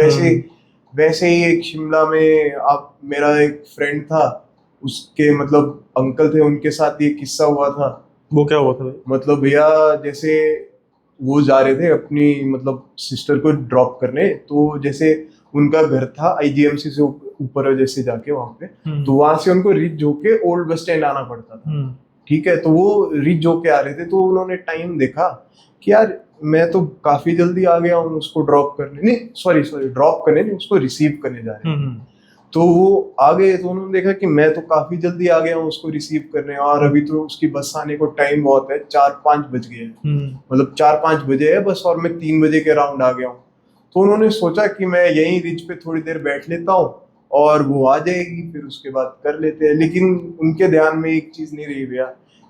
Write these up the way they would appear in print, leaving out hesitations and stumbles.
वैसे वैसे ही एक शिमला में आप मेरा एक फ्रेंड था, उसके मतलब अंकल थे, उनके साथ ये किस्सा हुआ था। वो क्या हुआ था भाई? मतलब भैया जैसे वो जा रहे थे अपनी मतलब सिस्टर को ड्रॉप करने, तो जैसे उनका घर था आईजीएमसी से ऊपर जैसे जाके वहां पे, तो वहां से उनको रिच होके ओल्ड बस स्टैंड आना पड़ता था। ठीक है, तो वो रिच होके आ रहे थे, तो उन्होंने टाइम देखा कि यार मैं तो काफी जल्दी आ गया हूँ उसको ड्रॉप करने, नहीं सॉरी सॉरी ड्रॉप करने नहीं, उसको रिसीव करने जा रहे थे। तो वो आ गए, तो उन्होंने देखा कि मैं तो काफी जल्दी आ गया हूँ उसको रिसीव करने, और अभी तो उसकी बस आने को टाइम बहुत है, 4-5 बज गए हैं, मतलब 4-5 बजे है बस, और मैं 3 बजे के राउंड आ गया हूँ। तो उन्होंने सोचा कि मैं यहीं रिज पे थोड़ी देर बैठ लेता हूँ और वो आ जाएगी, फिर उसके बाद कर लेते हैं। लेकिन उनके ध्यान में एक चीज नहीं रही भैया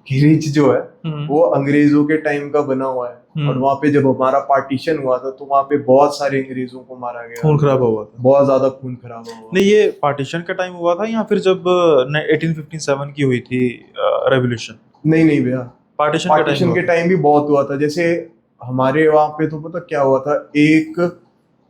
कि रिज जो है वो अंग्रेजों के टाइम का बना हुआ है, और वहां पे जब हमारा पार्टीशन हुआ था तो वहां पे बहुत सारे अंग्रेजों को मारा गया, खून खराबा हुआ था। बहुत ज्यादा खून खराबा हुआ। नहीं, ये पार्टीशन का टाइम हुआ था या फिर जब 1857 की हुई थी रेवोल्यूशन? नहीं नहीं भैया, पार्टीशन का टाइम पार्टीशन हुआ के था। टाइम भी बहुत हुआ था। जैसे हमारे वहां पे तो पता क्या हुआ था, एक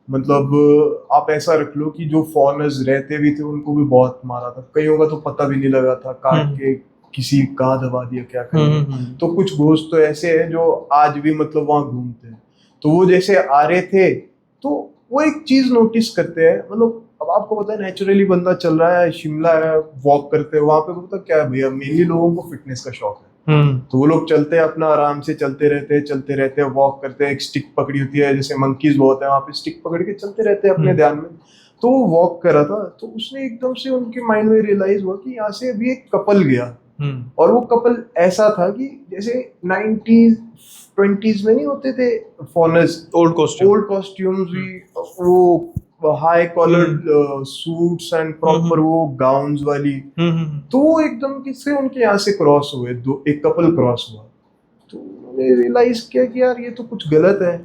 मतलब आप ऐसा रख लो कि जो फॉरेनर्स रहते भी थे उनको भी बहुत मारा था, कईयों का तो पता भी नहीं लगा था, काट के किसी कहाँ दबा दिया क्या कर दिया। तो कुछ घोस्ट तो ऐसे हैं जो आज भी मतलब वहां घूमते हैं। तो वो जैसे आ रहे थे, तो वो एक चीज नोटिस करते हैं, मतलब अब आपको पता है नेचुरली बंदा चल रहा है, शिमला है, वॉक करते हैं वहां पे, पता क्या है भैया, मेनली लोगों को फिटनेस का शौक है। तो वो लोग चलते हैं अपना आराम से, चलते रहते हैं, वॉक करते हैं, एक स्टिक पकड़ी होती है, जैसे मंकीज बहुत है वहां पे, स्टिक पकड़ के चलते रहते हैं अपने ध्यान में। तो वो वॉक कर रहा था, तो उसने एकदम से उनके माइंड में रियलाइज हुआ कि यहाँ से अभी एक कपल गया, और वो कपल ऐसा था कि जैसे 90s 20s में नहीं होते थे foreigners, old costume. Old costumes भी, वो high collared suits and proper वो गाउन्स वाली। तो वो एकदम किससे उनके यहाँ से क्रॉस हुए, दो एक कपल क्रॉस हुआ, तो उन्होंने रियलाइज किया कि यार ये तो कुछ गलत है।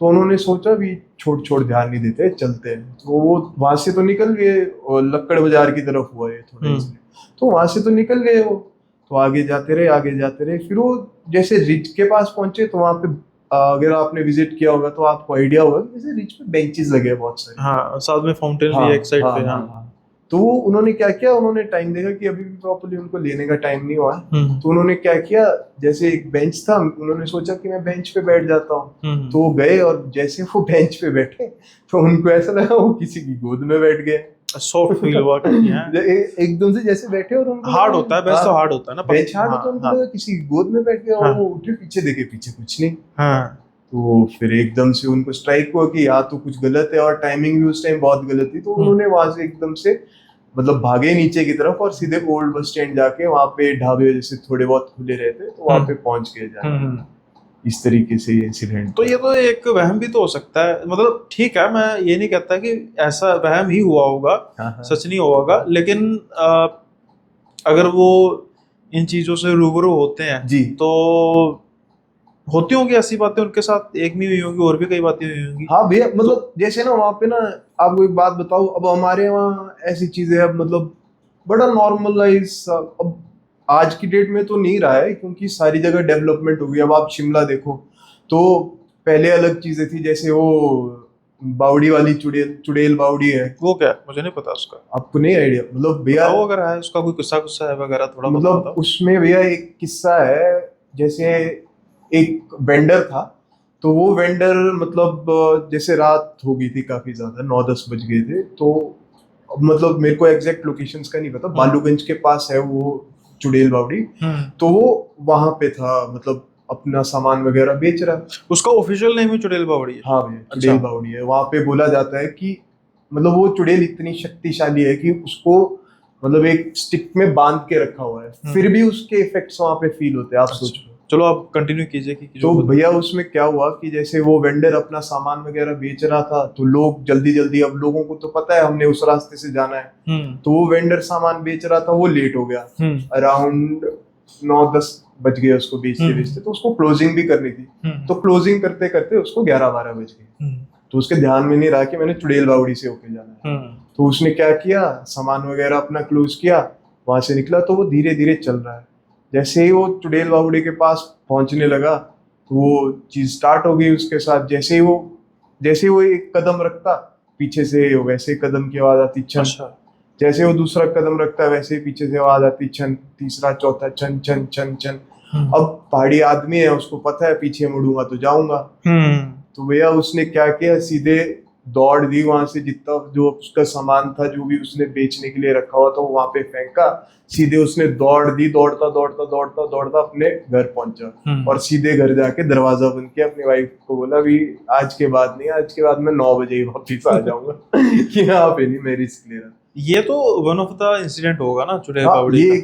तो उन्होंने सोचा भी छोड़ छोड़ ध्यान नहीं देते, चलते हैं। तो वो वहां से तो निकल गए, और लक्कड़ बाजार की तरफ हुआ ये थोड़ा इसलिए, तो वहां से तो निकल गए वो। तो आगे जाते रहे, आगे जाते रहे, फिर वो जैसे रिज के पास पहुंचे, तो वहां पे अगर आपने विजिट किया होगा तो आपको आइडिया होगा कि जैसे रिज पे बेंचेस लगे हैं बहुत सारे। हाँ, साथ में फाउंटेन भी हाँ है एक साइड हाँ पे। हाँ हाँ। हाँ। तो वो उन्होंने क्या किया, उन्होंने टाइम देखा कि अभी भी प्रॉपर्ली उनको लेने का टाइम नहीं हुआ है, तो उन्होंने क्या किया, जैसे एक बेंच था, उन्होंने सोचा कि मैं बेंच पे बैठ जाता हूँ। तो वो गए, और जैसे वो बेंच पे बैठे तो उनको ऐसा लगा वो किसी की गोद में बैठ गए। सॉफ्ट फील हुआ कि हैं। एकदम से जैसे बैठे, और उनको हार्ड होता है, बेंच तो हार्ड होता है ना, बेंच हार्ड हाँ होता है, उनको हाँ लगा किसी की गोद में बैठ गया, और हाँ वो उठे, पीछे देखे, पीछे कुछ नहीं। हाँ। तो फिर एकदम से उनको स्ट्राइक हुआ कि या तो कुछ गलत है, और टाइमिंग भी उस टाइम बहुत गलत थी, तो उन्होंने वहां से एकदम से मतलब भागे नीचे की तरफ, और सीधे ओल्ड बस स्टैंड जाके वहां पे ढाबे जैसे थोड़े बहुत खुले रहते, तो वहां पे पहुंच गए जाके। इस तरीके से ये इंसिडेंट तो था। ये तो एक वहम भी तो हो सकता है, मतलब ठीक है, मैं ये नहीं कहता कि ऐसा वहम ही हुआ होगा, हाँ हाँ सच नहीं हुआ होगा, लेकिन अगर वो इन चीजों से रूबरू होते हैं जी। तो होती होंगी ऐसी बातें उनके साथ, एक नहीं हुई होंगी, और भी कई बातें हुई होंगी। हाँ भैया, तो मतलब जैसे ना वहाँ पे ना, आपको एक बात बताऊं, अब हमारे वहाँ ऐसी चीजें अब मतलब बड़ा नॉर्मलाइज, अब आज की डेट में तो नहीं रहा है, क्योंकि सारी जगह डेवलपमेंट हो गई। अब आप शिमला देखो, तो पहले अलग चीजें थी, जैसे वो बावड़ी वाली चुड़ैल चुड़ैल बावड़ी है। वो क्या है? मुझे नहीं पता उसका। आपको नहीं आइडिया? मतलब भैया, बताओ अगर है उसका कोई किस्सा कुस्सा है वगैरह, थोड़ा बहुत मतलब बताओ। उसमें भैया एक किस्सा है। जैसे एक वेंडर था, तो वो वेंडर मतलब जैसे रात हो गई थी, काफी ज्यादा 9-10 बज गए थे, तो अब मतलब मेरे को एग्जैक्ट लोकेशंस का नहीं पता, बालूगंज के पास है वो चुड़ैल बावड़ी। तो वो वहां पे था, मतलब अपना सामान वगैरह बेच रहा। उसका ऑफिशियल नेम ही चुड़ैल बावड़ी है? हाँ भैया, अच्छा। चुड़ैल बावड़ी है। वहां पे बोला जाता है कि मतलब वो चुड़ैल इतनी शक्तिशाली है कि उसको मतलब एक स्टिक में बांध के रखा हुआ है, फिर भी उसके इफेक्ट्स वहां पे फील होते हैं, आप सोचो। चलो आप कंटिन्यू कीजिए कि तो जो भैया उसमें क्या हुआ कि जैसे वो वेंडर अपना सामान वगैरह बेच रहा था, तो लोग जल्दी जल्दी, अब लोगों को तो पता है हमने उस रास्ते से जाना है, तो वो वेंडर सामान बेच रहा था, वो लेट हो गया, अराउंड 9-10 बज गए उसको बेचते बेचते, तो उसको क्लोजिंग भी करनी थी। तो क्लोजिंग करते करते उसको 11-12 बज गए, तो उसके ध्यान में नहीं रहा कि मैंने चुड़ैल बावड़ी से होके जाना है। तो उसने क्या किया, सामान वगैरह अपना क्लोज किया, वहां से निकला, तो वो धीरे धीरे चल रहा है। जैसे ही वो चुड़ैल बावड़ी के पास पहुंचने लगा, तो वो चीज स्टार्ट हो गई उसके साथ। जैसे ही वो एक कदम रखता, पीछे से वैसे कदम की आवाज आती छन। अच्छा। जैसे वो दूसरा कदम रखता है वैसे ही पीछे से आवाज आती छन, तीसरा चौथा छन छन छन छन। अब पहाड़ी आदमी है, उसको पता है पीछे मुड़ूंगा तो जाऊंगा। तो भैया उसने क्या किया, सीधे दौड़ दी वहां से, जितना जो उसका सामान था जो भी उसने बेचने के लिए रखा हुआ था वो वहां पे फेंका। सीधे उसने दौड़ दी, दौड़ता दौड़ता दौड़ता दौड़ता अपने घर पहुंचा और सीधे घर जाके दरवाजा बंद किया, अपनी वाइफ को बोला भी आज के बाद नहीं, आज के बाद मैं 9 बजे ही वापिस आ जाऊंगा कि यहाँ पे नहीं, मैं रिस्क ले रहा। ये तो वन ऑफ द इंसिडेंट होगा ना चुड़ैल हाँ, बावड़ी ये का।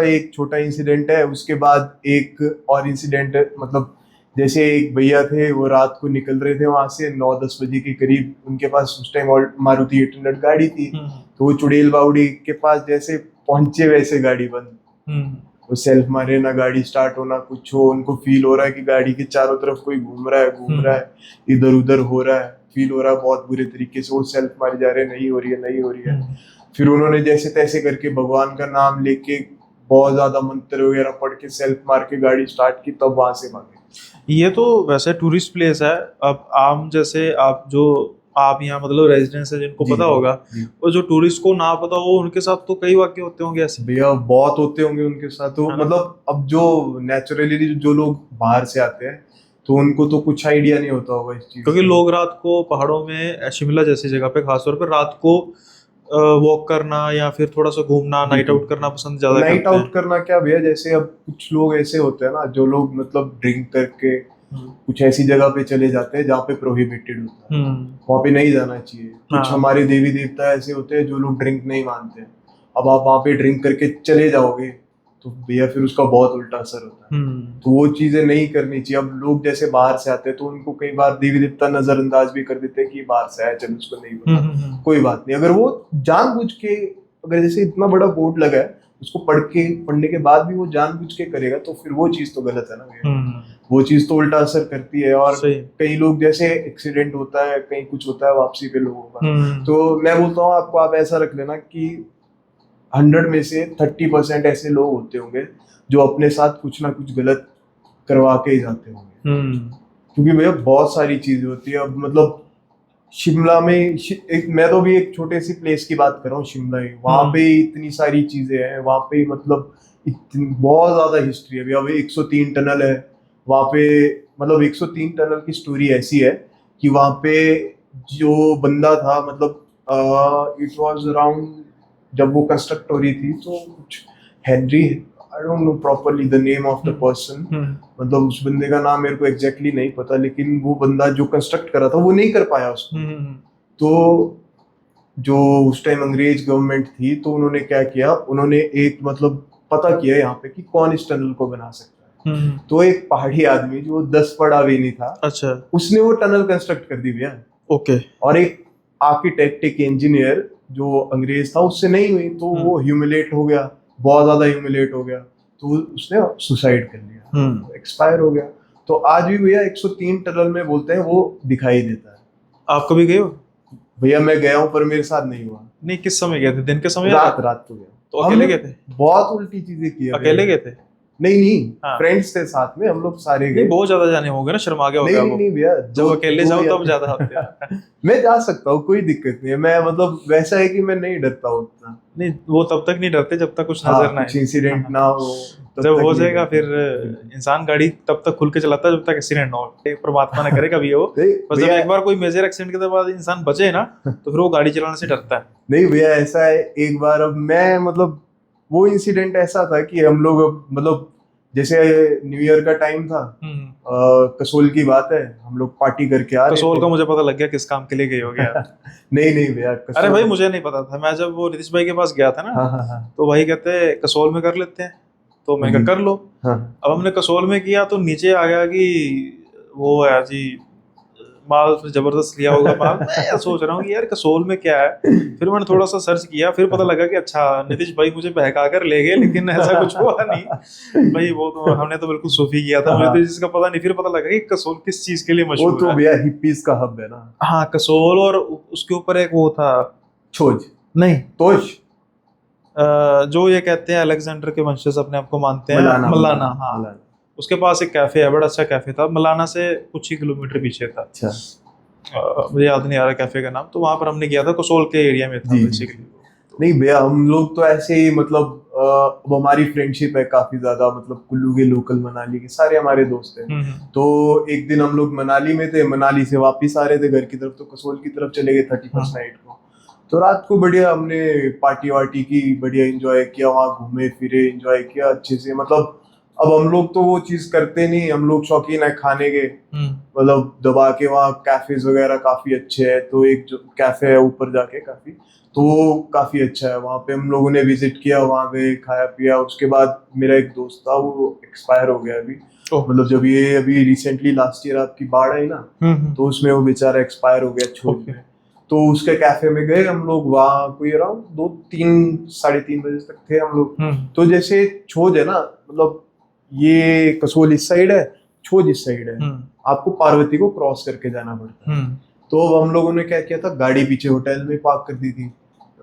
एक छोटा इंसिडेंट है। उसके बाद एक और इंसिडेंट है, मतलब जैसे एक भैया थे, वो रात को निकल रहे थे वहां से 9-10 बजे के करीब। उनके पास उस टाइम मारुति 800 गाड़ी थी। तो वो चुड़ैल बावड़ी के पास जैसे पहुंचे वैसे गाड़ी बंद। वो सेल्फ मारे ना, गाड़ी स्टार्ट होना कुछ हो। उनको फील हो रहा है कि गाड़ी के चारों तरफ कोई घूम रहा है, इधर उधर हो रहा है, फील हो रहा है बहुत बुरे तरीके से। वो सेल्फ मारे जा रहे हैं, नहीं हो रही है। फिर उन्होंने जैसे तैसे करके भगवान का नाम लेके बहुत ज्यादा मंत्र वगैरह पढ़ के सेल्फ मार के गाड़ी स्टार्ट की, तब वहां से भागे। ये तो वैसे टूरिस्ट प्लेस है। अब आम जैसे आप यहाँ मतलब रेजिडेंस है जिनको पता होगा, और जो टूरिस्ट को ना पता हो उनके साथ तो कई वाक्य होते होंगे ऐसे। भैया बहुत होते होंगे उनके साथ तो, मतलब अब जो नेचुरली जो लोग बाहर से आते हैं तो उनको तो कुछ आइडिया नहीं होता होगा इस चीज, क्योंकि लोग रात को पहाड़ों में, शिमला जैसी जगह पे खासतौर पर रात को वॉक करना या फिर थोड़ा सा घूमना, नाइट आउट करना पसंद ज्यादा करते हैं। नाइट आउट करना क्या भैया, जैसे अब कुछ लोग ऐसे होते हैं ना, जो लोग मतलब ड्रिंक करके कुछ ऐसी जगह पे चले जाते हैं जहाँ पे प्रोहिबिटेड होता है, वहाँ पे नहीं जाना चाहिए। कुछ हमारे देवी देवता ऐसे होते हैं जो लोग ड्रिंक नहीं मानते। अब आप वहाँ पे ड्रिंक करके चले जाओगे तो भैया फिर उसका बहुत उल्टा असर होता है। तो वो चीजें नहीं करनी चाहिए। अब लोग जैसे बाहर से आते हैं तो उनको कई बार देवी देवता नजरअंदाज भी कर देते हैं कि बाहर से आया, चल उसको नहीं पता, कोई बात नहीं। अगर वो जानबूझ के, अगर जैसे इतना बड़ा बोर्ड लगा है उसको पढ़ने के बाद भी वो जानबूझ के करेगा तो फिर वो चीज तो गलत है ना भैया। वो चीज तो उल्टा असर करती है। और कई लोग जैसे एक्सीडेंट होता है, कहीं कुछ होता है वापसी पे लोगों का, तो मैं बोलता हूँ आपको, आप ऐसा रख लेना कि 100 में से 30% ऐसे लोग होते होंगे जो अपने साथ कुछ ना कुछ गलत करवा के ही जाते होंगे। क्योंकि भैया बहुत सारी चीजें होती है। अब मतलब शिमला में मैं तो भी एक छोटे सी प्लेस की बात कर रहा हूँ, शिमला ही, वहां पे इतनी सारी चीजें हैं। वहां पे मतलब बहुत ज्यादा हिस्ट्री है भैया। अभी 103 टनल है वहां पे। मतलब 103 टनल की स्टोरी ऐसी है कि वहां पे जो बंदा था, मतलब इट वाज अराउंड, जब वो कंस्ट्रक्ट हो रही थी तो कुछ Henry, I don't know properly the name of the person, मतलब उस बंदे का नाम मेरे को एग्जैक्टली नहीं पता, लेकिन वो बंदा जो कंस्ट्रक्ट करा था वो नहीं कर पाया उसको। तो जो उस टाइम अंग्रेज गवर्नमेंट थी तो उन्होंने क्या किया, उन्होंने एक मतलब पता किया यहाँ पे कि कौन इस टनल को बना सकता है। तो एक पहाड़ी आदमी जो 10 पढ़ा भी नहीं था, अच्छा, उसने वो टनल कंस्ट्रक्ट कर दी भैया। ओके। और एक आर्किटेक्ट, एक इंजीनियर जो अंग्रेज था, उससे नहीं हुई तो वो ह्यूमिलेट हो गया, बहुत ज्यादा ह्यूमिलेट हो गया, तो उसने सुसाइड कर लिया, एक्सपायर हो गया। तो आज भी भैया 103 टनल में बोलते हैं वो दिखाई देता है। आप कभी गए हो? भैया मैं गया हूँ पर मेरे साथ नहीं हुआ। नहीं, किस समय गए थे? दिन के समय? रात को गया। तो अकेले गए थे? बहुत उल्टी चीजें की। अकेले गए थे? नहीं, फ्रेंड्स थे साथ में, हम लोग सारे गए। बहुत ज्यादा जाने होंगे ना, शर्मा गया होगा। नहीं भैया, जब अकेले जाओ तब ज्यादा होते हैं। मैं जा सकता हूँ, कोई दिक्कत नहीं है। मैं मतलब वैसा है कि मैं नहीं डरता हूँ उतना। नहीं, वो तब तक नहीं डरते जब तक कुछ नजर ना आए, इंसिडेंट ना हो। जब हो जाएगा फिर इंसान गाड़ी तब तक खुल के चलाता है जब तक एक्सीडेंट ना हो। परमात्मा ने करे कभी हो, बस जब एक बार कोई मेजर एक्सीडेंट के बाद इंसान बचे ना तो फिर वो गाड़ी चलाने से डरता है। नहीं भैया, ऐसा है, एक बार अब मैं मतलब वो इंसिडेंट ऐसा था कि हम लोग मतलब जैसे न्यू ईयर का टाइम था, कसोल की बात है, हम लोग पार्टी करके आ रहे थे। कसोल का मुझे पता लग गया किस काम के लिए गए हो गया। नहीं भैया, अरे भाई मुझे नहीं पता था। मैं जब वो नितिश भाई के पास गया था ना, तो भाई कहते कसोल में कर लेते हैं, तो मैं कर लो। अब हमने कसोल में किया तो नीचे आ गया कि वो है जी माल जबरदस्त लिया होगा माल। मैं सोच रहा हूँ कि यार कसोल में क्या है, फिर मैंने थोड़ा सा सर्च किया, फिर पता लगा कि अच्छा नितिश भाई मुझे बहका कर ले गए, लेकिन ऐसा कुछ हुआ नहीं भाई। वो तो हमने तो बिल्कुल सूफी किया था, मुझे तो इसका पता नहीं। फिर पता लगा कि कसोल किस चीज के लिए मशहूर है। वो तो भैया हिप्पीज का हब है ना। हाँ, कसोल, और उसके ऊपर एक वो था छोज, नहीं तोश, जो ये कहते हैं अलेक्जेंडर के वंशज अपने आप को मानते हैं, मलाना। हाँ, उसके पास एक कैफे है, बड़ा अच्छा कैफे था, मलाना से कुछ ही किलोमीटर पीछे था। अच्छा। मुझे याद नहीं आ रहा कैफे का नाम, तो वहां पर हमने किया था, कसोल के एरिया में था जी, जी। बेसिकली। नहीं भैया, हम लोग तो ऐसे ही मतलब अब हमारी फ्रेंडशिप है काफी ज्यादा, मतलब कुल्लू के लोकल मनाली के सारे हमारे दोस्त हैं। तो एक दिन हम लोग मनाली में थे, मनाली से वापस आ रहे थे घर की तरफ, तो कसोल की तरफ चले गए 31st नाइट को। तो रात को बढ़िया हमने पार्टी वार्टी की, बढ़िया एंजॉय किया, वहाँ घूमे फिरे, एंजॉय किया अच्छे से। मतलब अब हम लोग तो वो चीज करते नहीं, हम लोग शौकीन है खाने के, मतलब दबा के। वहाँ कैफेज वगैरह काफी अच्छे हैं, तो एक जो कैफे है ऊपर जाके काफी, तो वो काफी अच्छा है, वहाँ पे हम लोगों ने विजिट किया, वहाँ गए, खाया पिया। उसके बाद मेरा एक दोस्त था, वो एक्सपायर हो गया अभी, मतलब जब ये अभी रिसेंटली लास्ट ईयर आपकी बाढ़ आई ना, तो उसमें वो बेचारा एक्सपायर हो गया छोड़ में। तो उसके कैफे में गए हम लोग, वहाँ कोई अराउंड 2-3 साढ़े 3 बजे तक थे हम लोग। तो जैसे छोज है ना, मतलब ये कसोल इस साइड है, छोज इस साइड है, आपको पार्वती को क्रॉस करके जाना पड़ता है। तो अब हम लोगों ने क्या किया था, गाड़ी पीछे होटल में पार्क कर दी थी,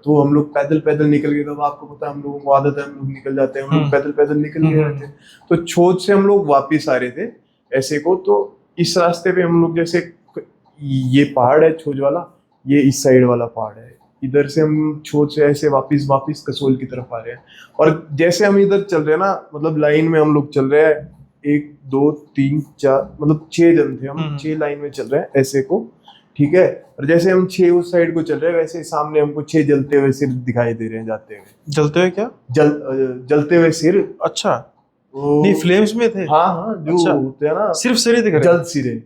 तो हम लोग पैदल पैदल निकल गए। तब आपको पता है हम लोगों को आदत है, हम लोग निकल जाते हैं, हम लोग पैदल पैदल निकल गए थे। तो छोज से हम लोग वापिस आ रहे थे ऐसे को, तो इस रास्ते पे हम लोग जैसे, ये पहाड़ है छोज वाला, ये इस साइड वाला पहाड़ है, इधर से हम छोज से ऐसे वापिस कसोल की तरफ आ रहे हैं। और जैसे हम इधर चल रहे हैं ना, मतलब लाइन में हम लोग चल रहे हैं, 1 2 3 4 मतलब 6 जन थे हम, 6 लाइन में चल रहे हैं ऐसे को, ठीक है। और जैसे हम 6 उस साइड को चल रहे हैं, वैसे सामने हमको 6 जलते हुए सिर दिखाई दे रहे हैं जाते हुए। जलते हुए क्या? जलते हुए सिर। अच्छा, नहीं फ्लेम्स में थे? हाँ हाँ, जो अच्छा, होते हैं ना, सिर्फ सिरे दिख रहे? जल सिरे।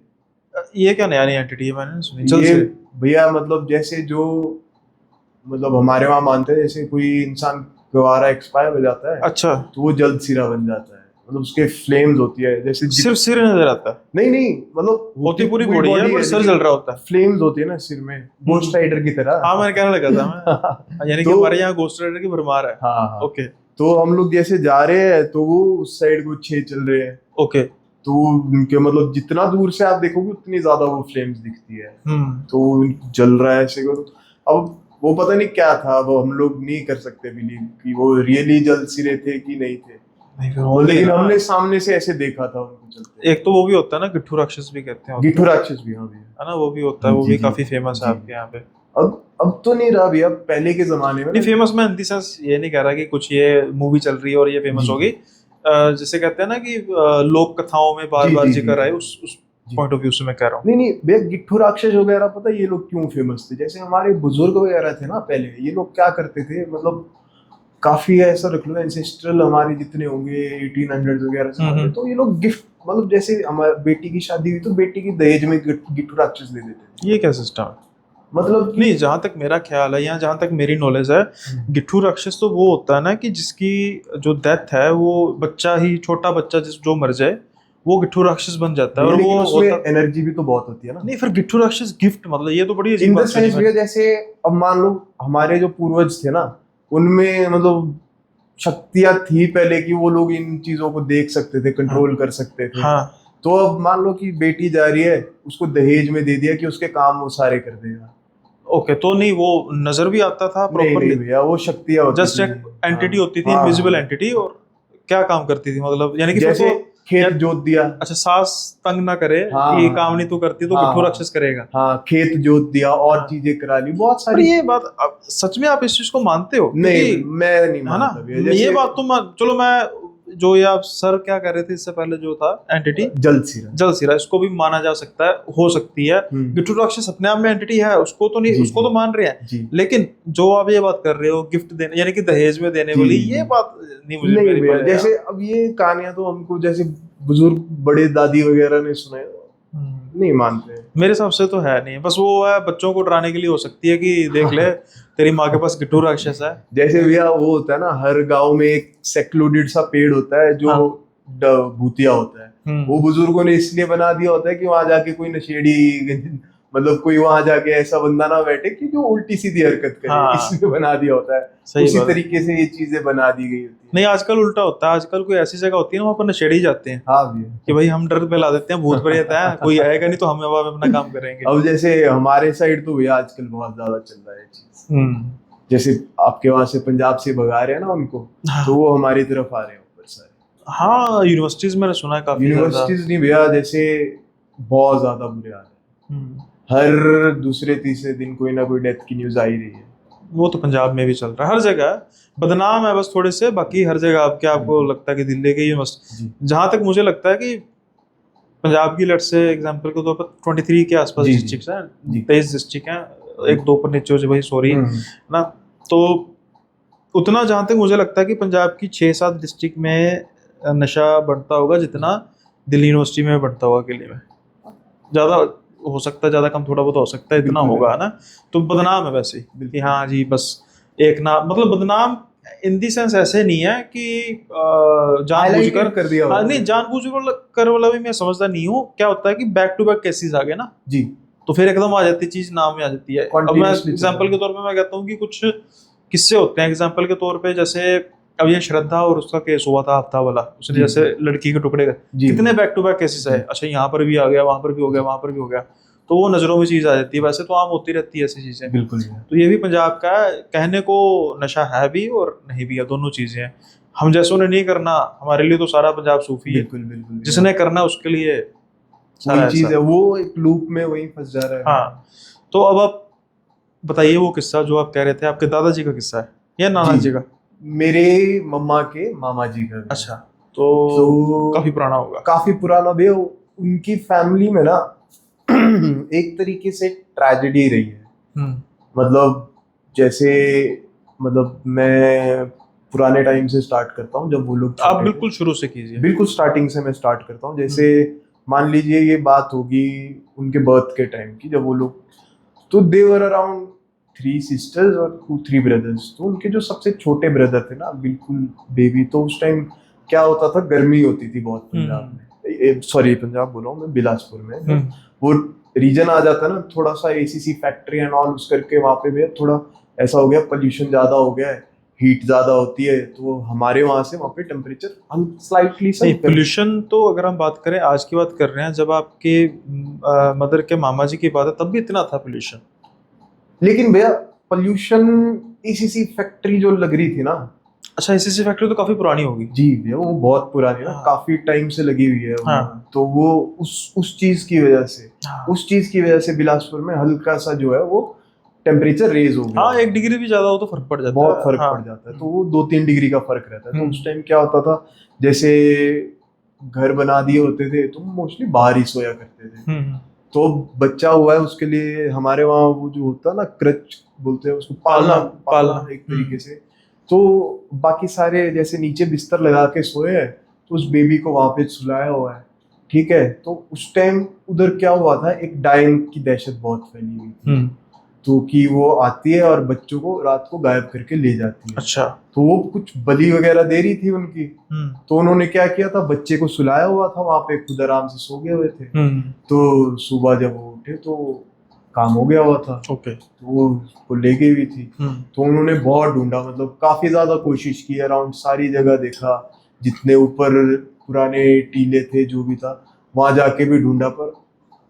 ये क्या नया नया एंटिटी है, मैंने नहीं सुनी। जल ये सिरे भैया मतलब जैसे जो, मतलब हमारे वहाँ मानते हैं, जैसे कोई इंसान दोबारा एक्सपायर हो जाता है, अच्छा, तो वो जल्द सिरा बन जाता है, मतलब उसके फ्लेम्स होती है जैसे सिर्फ सिर नजर आता है? नहीं नहीं, मतलब होती पूरी बॉडी है, पर सर जल रहा होता है। फ्लेम्स होती है ना सिर में, गोस्ट राइडर की तरह। हाँ, मैंने कहने लगा था मैं यानी कि हमारे यहाँ गोस्ट राइडर की भरमार है। हाँ ओके। तो हम लोग जैसे जा रहे हैं, तो वो उस साइड को 6 चल रहे हैं। ओके। तो उनके मतलब जितना दूर से आप देखोगे उतनी ज्यादा वो फ्लेम्स दिखती है। तो जल रहा है ऐसे को। अब वो पता नहीं क्या था, वो हम लोग नहीं कर सकते बिलीव कि वो रियली जल सिरे थे कि नहीं थे, लेकिन हमने सामने से ऐसे देखा था उनको चलते। एक तो वो भी होता है ना, गिट्ठू राक्षस भी कहते हैं। गिट्ठू राक्षस भी, हाँ भैया, है ना, वो भी होता है, वो भी काफी फेमस है आपके यहाँ पे। अब तो नहीं रहा भैया, पहले के जमाने में नहीं फेमस, मैं इन द सेंस ये नहीं कह रहा कि कुछ ये मूवी चल रही है और ये फेमस होगी, जैसे कहते हैं ना कि लोक कथाओं में बार बार जिक्र आए, उस पॉइंट ऑफ व्यू से मैं कह रहा हूँ। नहीं भैया, गिट्ठू राक्षस वगैरह पता है ये लोग क्यों फेमस थे? जैसे हमारे बुजुर्ग वगैरह थे ना पहले, ये लोग क्या करते थे, मतलब काफी ऐसा रख लो एंसेस्ट्रल हमारे जितने होंगे 1800 वगैरह से, तो ये लोग गिफ्ट, मतलब जैसे हमारी बेटी की शादी हुई तो बेटी की दहेज में गिट्ठू राक्षस दे देते थे। ये क्या सिस्टम है? मतलब नहीं, जहां तक मेरा ख्याल है या जहां तक मेरी नॉलेज है, गिट्ठू राक्षस तो वो होता है ना कि जिसकी जो डेथ है, वो बच्चा ही, छोटा बच्चा जो मर जाए, वो गिट्ठू राक्षस बन जाता है। और वो उसमें एनर्जी भी तो बहुत होती है ना। नहीं, फिर गिट्ठू राक्षस गिफ्ट, मतलब ये तो बड़ी अजीब बात है। जैसे अब मान लो हमारे जो पूर्वज थे ना, उनमें मतलब शक्तियां थी पहले की, वो लोग इन चीजों को देख सकते थे, कंट्रोल कर सकते थे। हाँ। तो अब मान लो कि बेटी जा रही है, उसको दहेज में दे दिया कि उसके काम वो सारे कर देगा। ओके, तो नहीं वो नजर भी आता था प्रॉपर्ली? नहीं भैया, वो शक्तियां होती जस्ट एक एंटिटी होती थी, इनविजिबल एंटिटी। और क्या काम करती थी, मतलब यानी कि जैसे खेत जोत दिया। अच्छा, सास तंग ना करे कि काम नहीं तू करती, तो गिट्ठू राक्षस करेगा। हाँ, खेत जोत दिया और चीजें करा ली, बहुत सारी। ये बात सच में आप इस चीज को मानते हो? नहीं, मैं नहीं मानता। ये बात तो चलो, मैं जो ये आप सर क्या कह रहे थे इससे पहले, जो था एंटिटी जलसीरा, इसको भी माना जा सकता है, हो सकती है। गिट्ठू राक्षस अपने आप में एंटिटी है, उसको तो नहीं, उसको तो मान रहे हैं, लेकिन जो आप ये बात कर रहे हो गिफ्ट देने, यानी कि दहेज में देने वाली, ये बात नहीं मुझे। जैसे अब ये कहानियां तो हमको जैसे बुजुर्ग बड़े दादी वगैरह ने सुनाए, नहीं मानते। मेरे हिसाब से तो है नहीं, बस वो है बच्चों को डराने के लिए हो सकती है कि देख ले तेरी माँ के पास गिट्ठू राक्षस है। जैसे भैया वो होता है ना, हर गांव में एक सेक्लूडेड सा पेड़ होता है जो भूतिया होता है। वो बुजुर्गों ने इसलिए बना दिया होता है कि वहां जाके कोई नशेड़ी, मतलब कोई वहां जाके ऐसा बंदा ना बैठे कि जो उल्टी सीधी हरकत करे। हाँ। इसलिए बना दिया होता है। उसी तरीके से ये चीजें बना दी गई होती है। नहीं, आजकल उल्टा होता है, आजकल कोई ऐसी जगह होती है वहां पर नशेड़ी जाते हैं। हाँ भैया, कि भाई हम डर फैला देते हैं, भूत प्रेत है, कोई आएगा नहीं तो हम अपना काम करेंगे। अब जैसे हमारे साइड तो भैया आजकल बहुत ज्यादा चल रहा है चीज। जैसे आपके वहां से पंजाब से भगा रहे हैं ना उनको, तो वो हमारी तरफ आ रहे हैं ऊपर सारे। हाँ, यूनिवर्सिटीज मैंने सुना है काफी। यूनिवर्सिटीज नहीं भैया, जैसे बहुत ज्यादा बुरे हाल है। हर दूसरे तीसरे दिन कोई ना कोई डेथ की न्यूज आ ही रही है। वो तो पंजाब में भी चल रहा है, हर जगह बदनाम है बस थोड़े से, बाकी हर जगह अब क्या आपको लगता है कि दिल्ली के ही मस्त, जी जहां तक मुझे लगता है कि पंजाब की लेट्स से एग्जांपल के तौर पर 23 के आसपास जी, जी, डिस्ट्रिक्ट्स हैं, जी। 23 डिस्ट्रिक्ट हैं, एक दो पर नीचे हो जाए भाई सॉरी ना, तो उतना जहां तक मुझे लगता है कि पंजाब की 6-7 डिस्ट्रिक्ट में नशा बढ़ता होगा जितना दिल्ली यूनिवर्सिटी में बढ़ता होगा अकेले में, ज्यादा हो सकता है, ज्यादा कम थोड़ा बहुत हो सकता है, इतना बिल्कुल होगा ना। तो बदनाम है वैसे ही कि हाँ जी बस एक ना, मतलब बदनाम इन दी सेंस ऐसे नहीं है कि जानबूझकर कर दिया हाँ होगा। नहीं जानबूझकर वाला भी मैं समझदा नहीं हूँ, क्या होता है कि बैक टू बैक केसेस आ गए ना, जी तो फिर एकदम आ जाती है चीज, नाम में आ जाती है। अब मैं Continuously एग्जांपल के तौर पे मैं कहता हूँ कि कुछ किस्से होते हैं एग्जांपल के तौर पे, जैसे अब ये श्रद्धा और उसका केस हुआ था हफ्ता वाला, उसने जी, जैसे लड़की के टुकड़े जी कितने बैक टू बैक केसेस है, जी। अच्छा यहाँ पर भी आ गया, वहां पर भी हो गया, वहां पर भी हो गया, तो वो नजरों में चीज आ जाती है, वैसे तो आम होती रहती है ऐसी चीजें। बिल्कुल तो ये भी पंजाब का है, कहने को नशा है भी और नहीं भी है, दोनों चीजें हैं। हम जैसों ने नहीं करना, हमारे लिए तो सारा पंजाब सूफी है, बिल्कुल बिल्कुल जिसने करना उसके लिए सारा वही चीज ऐसा है, वो एक लूप में वही फंस जा रहा है। हाँ। तो अब आप बताइए वो किस्सा जो आप कह रहे थे, आपके दादाजी का किस्सा है या नाना जी जी का? मेरे मम्मा के मामा जी का भी। अच्छा, तो काफी पुराना होगा। काफी पुराना भी है। उनकी फैमिली में ना एक तरीके से ट्रेजेडी रही है। मतलब जैसे मतलब मैं पुराने टाइम से स्टार्ट करता हूँ, जब वो लोग आप छोटे थे। बिल्कुल शुरू से कीजिए। बिल्कुल स्टार्टिंग से मैं स्टार्ट करता हूँ। जैसे मान लीजिए ये बात होगी उनके बर्थ के टाइम की, जब वो लोग, तो दे वर अराउंड 3 सिस्टर्स और 3 ब्रदर्स। तो उनके जो सबसे छोटे ब्रदर थे ना, बिल्कुल बेबी, तो उस टाइम क्या होता था, गर्मी होती थी बहुत पंजाब में, सॉरी पंजाब बोल रहा हूँ मैं, बिलासपुर में। वो रीजन आ जाता ना थोड़ा सा, एसीसी फैक्ट्री एंड ऑल, उस करके वहाँ पे भी थोड़ा ऐसा हो गया, पोल्यूशन ज्यादा हो गया है, हीट ज्यादा होती है, तो हमारे वहां से वहाँ पे टेम्परेचर हम स्लाइटली सा पोल्यूशन तो अगर हम बात करें, आज की बात कर रहे हैं, जब आपके मदर के मामा जी की बात है तब भी इतना था पोल्यूशन। लेकिन भैया पोल्यूशन एसीसी फैक्ट्री जो लग रही थी ना, अच्छा एसीसी फैक्ट्री तो काफी पुरानी होगी। जी भैया वो बहुत पुरानी है ना, काफी टाइम से लगी हुई है हाँ। तो वो उस चीज की वजह से, उस चीज की वजह से बिलासपुर में हल्का सा जो है वो टेम्परेचर रेज हो गया। हाँ 1 डिग्री भी ज्यादा हो तो फर्क पड़ जाता है, बहुत फर्क पड़ जाता है। तो वो 2-3 डिग्री का फर्क रहता है। तो उस टाइम क्या होता था, जैसे घर बना दिए होते थे तो मोस्टली बाहर ही सोया करते थे। तो बच्चा हुआ है उसके लिए हमारे वहाँ वो जो होता है ना, क्रच बोलते हैं उसको, पालना एक तरीके से। तो बाकी सारे जैसे नीचे बिस्तर लगा के सोए हैं, तो उस बेबी को वहां पे सुलाया हुआ है, ठीक है। तो उस टाइम उधर क्या हुआ था, एक डायन की दहशत बहुत फैली हुई थी। तो कि वो आती है और बच्चों को रात को गायब करके ले जाती है। अच्छा। तो वो कुछ बलि वगैरह दे रही थी उनकी। तो उन्होंने क्या किया था, बच्चे को सुलाया हुआ था वहां पे, खुद आराम से सो गए हुए थे। तो सुबह जब वो उठे तो काम हो गया हुआ था। ओके। तो वो उसको ले गई हुई थी। तो उन्होंने बहुत ढूंढा, मतलब काफी ज्यादा कोशिश की, अराउंड सारी जगह देखा, जितने ऊपर पुराने टीले थे जो भी था वहां जाके भी ढूंढा, पर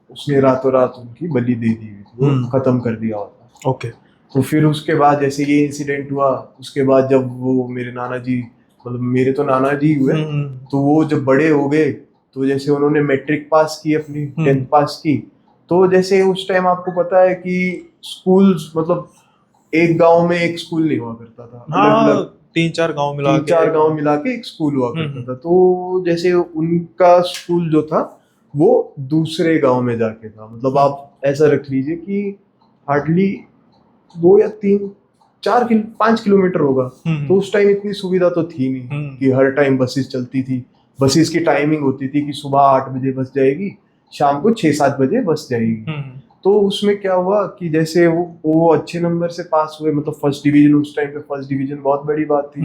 उसने रातों रात उनकी बलि दे दी हुई थी, वो खत्म कर दिया होता। ओके। तो फिर उसके बाद जैसे ये इंसिडेंट हुआ, उसके बाद जब वो मेरे नाना जी, मतलब मेरे तो नाना जी हुए, तो वो जब बड़े हो गए तो जैसे उन्होंने मैट्रिक पास की, अपनी 10th पास की। तो जैसे उस टाइम आपको पता है कि स्कूल्स, मतलब एक गांव में एक स्कूल नहीं हुआ करता था, अलग-अलग 3-4 गांव मिला के एक स्कूल हुआ करता था। तो जैसे उनका स्कूल जो था वो दूसरे गांव में जाके था, मतलब आप ऐसा रख लीजिए कि हार्डली 2 या 3 5 किलोमीटर होगा। तो उस टाइम इतनी सुविधा तो थी नहीं कि हर टाइम बसेस चलती थी। बसेस की टाइमिंग होती थी कि सुबह 8 बजे बस जाएगी, शाम को 6-7 बजे बस जाएगी। तो उसमें क्या हुआ कि जैसे वो अच्छे नंबर से पास हुए, मतलब फर्स्ट डिवीजन, उस टाइम पे फर्स्ट डिवीजन बहुत बड़ी बात थी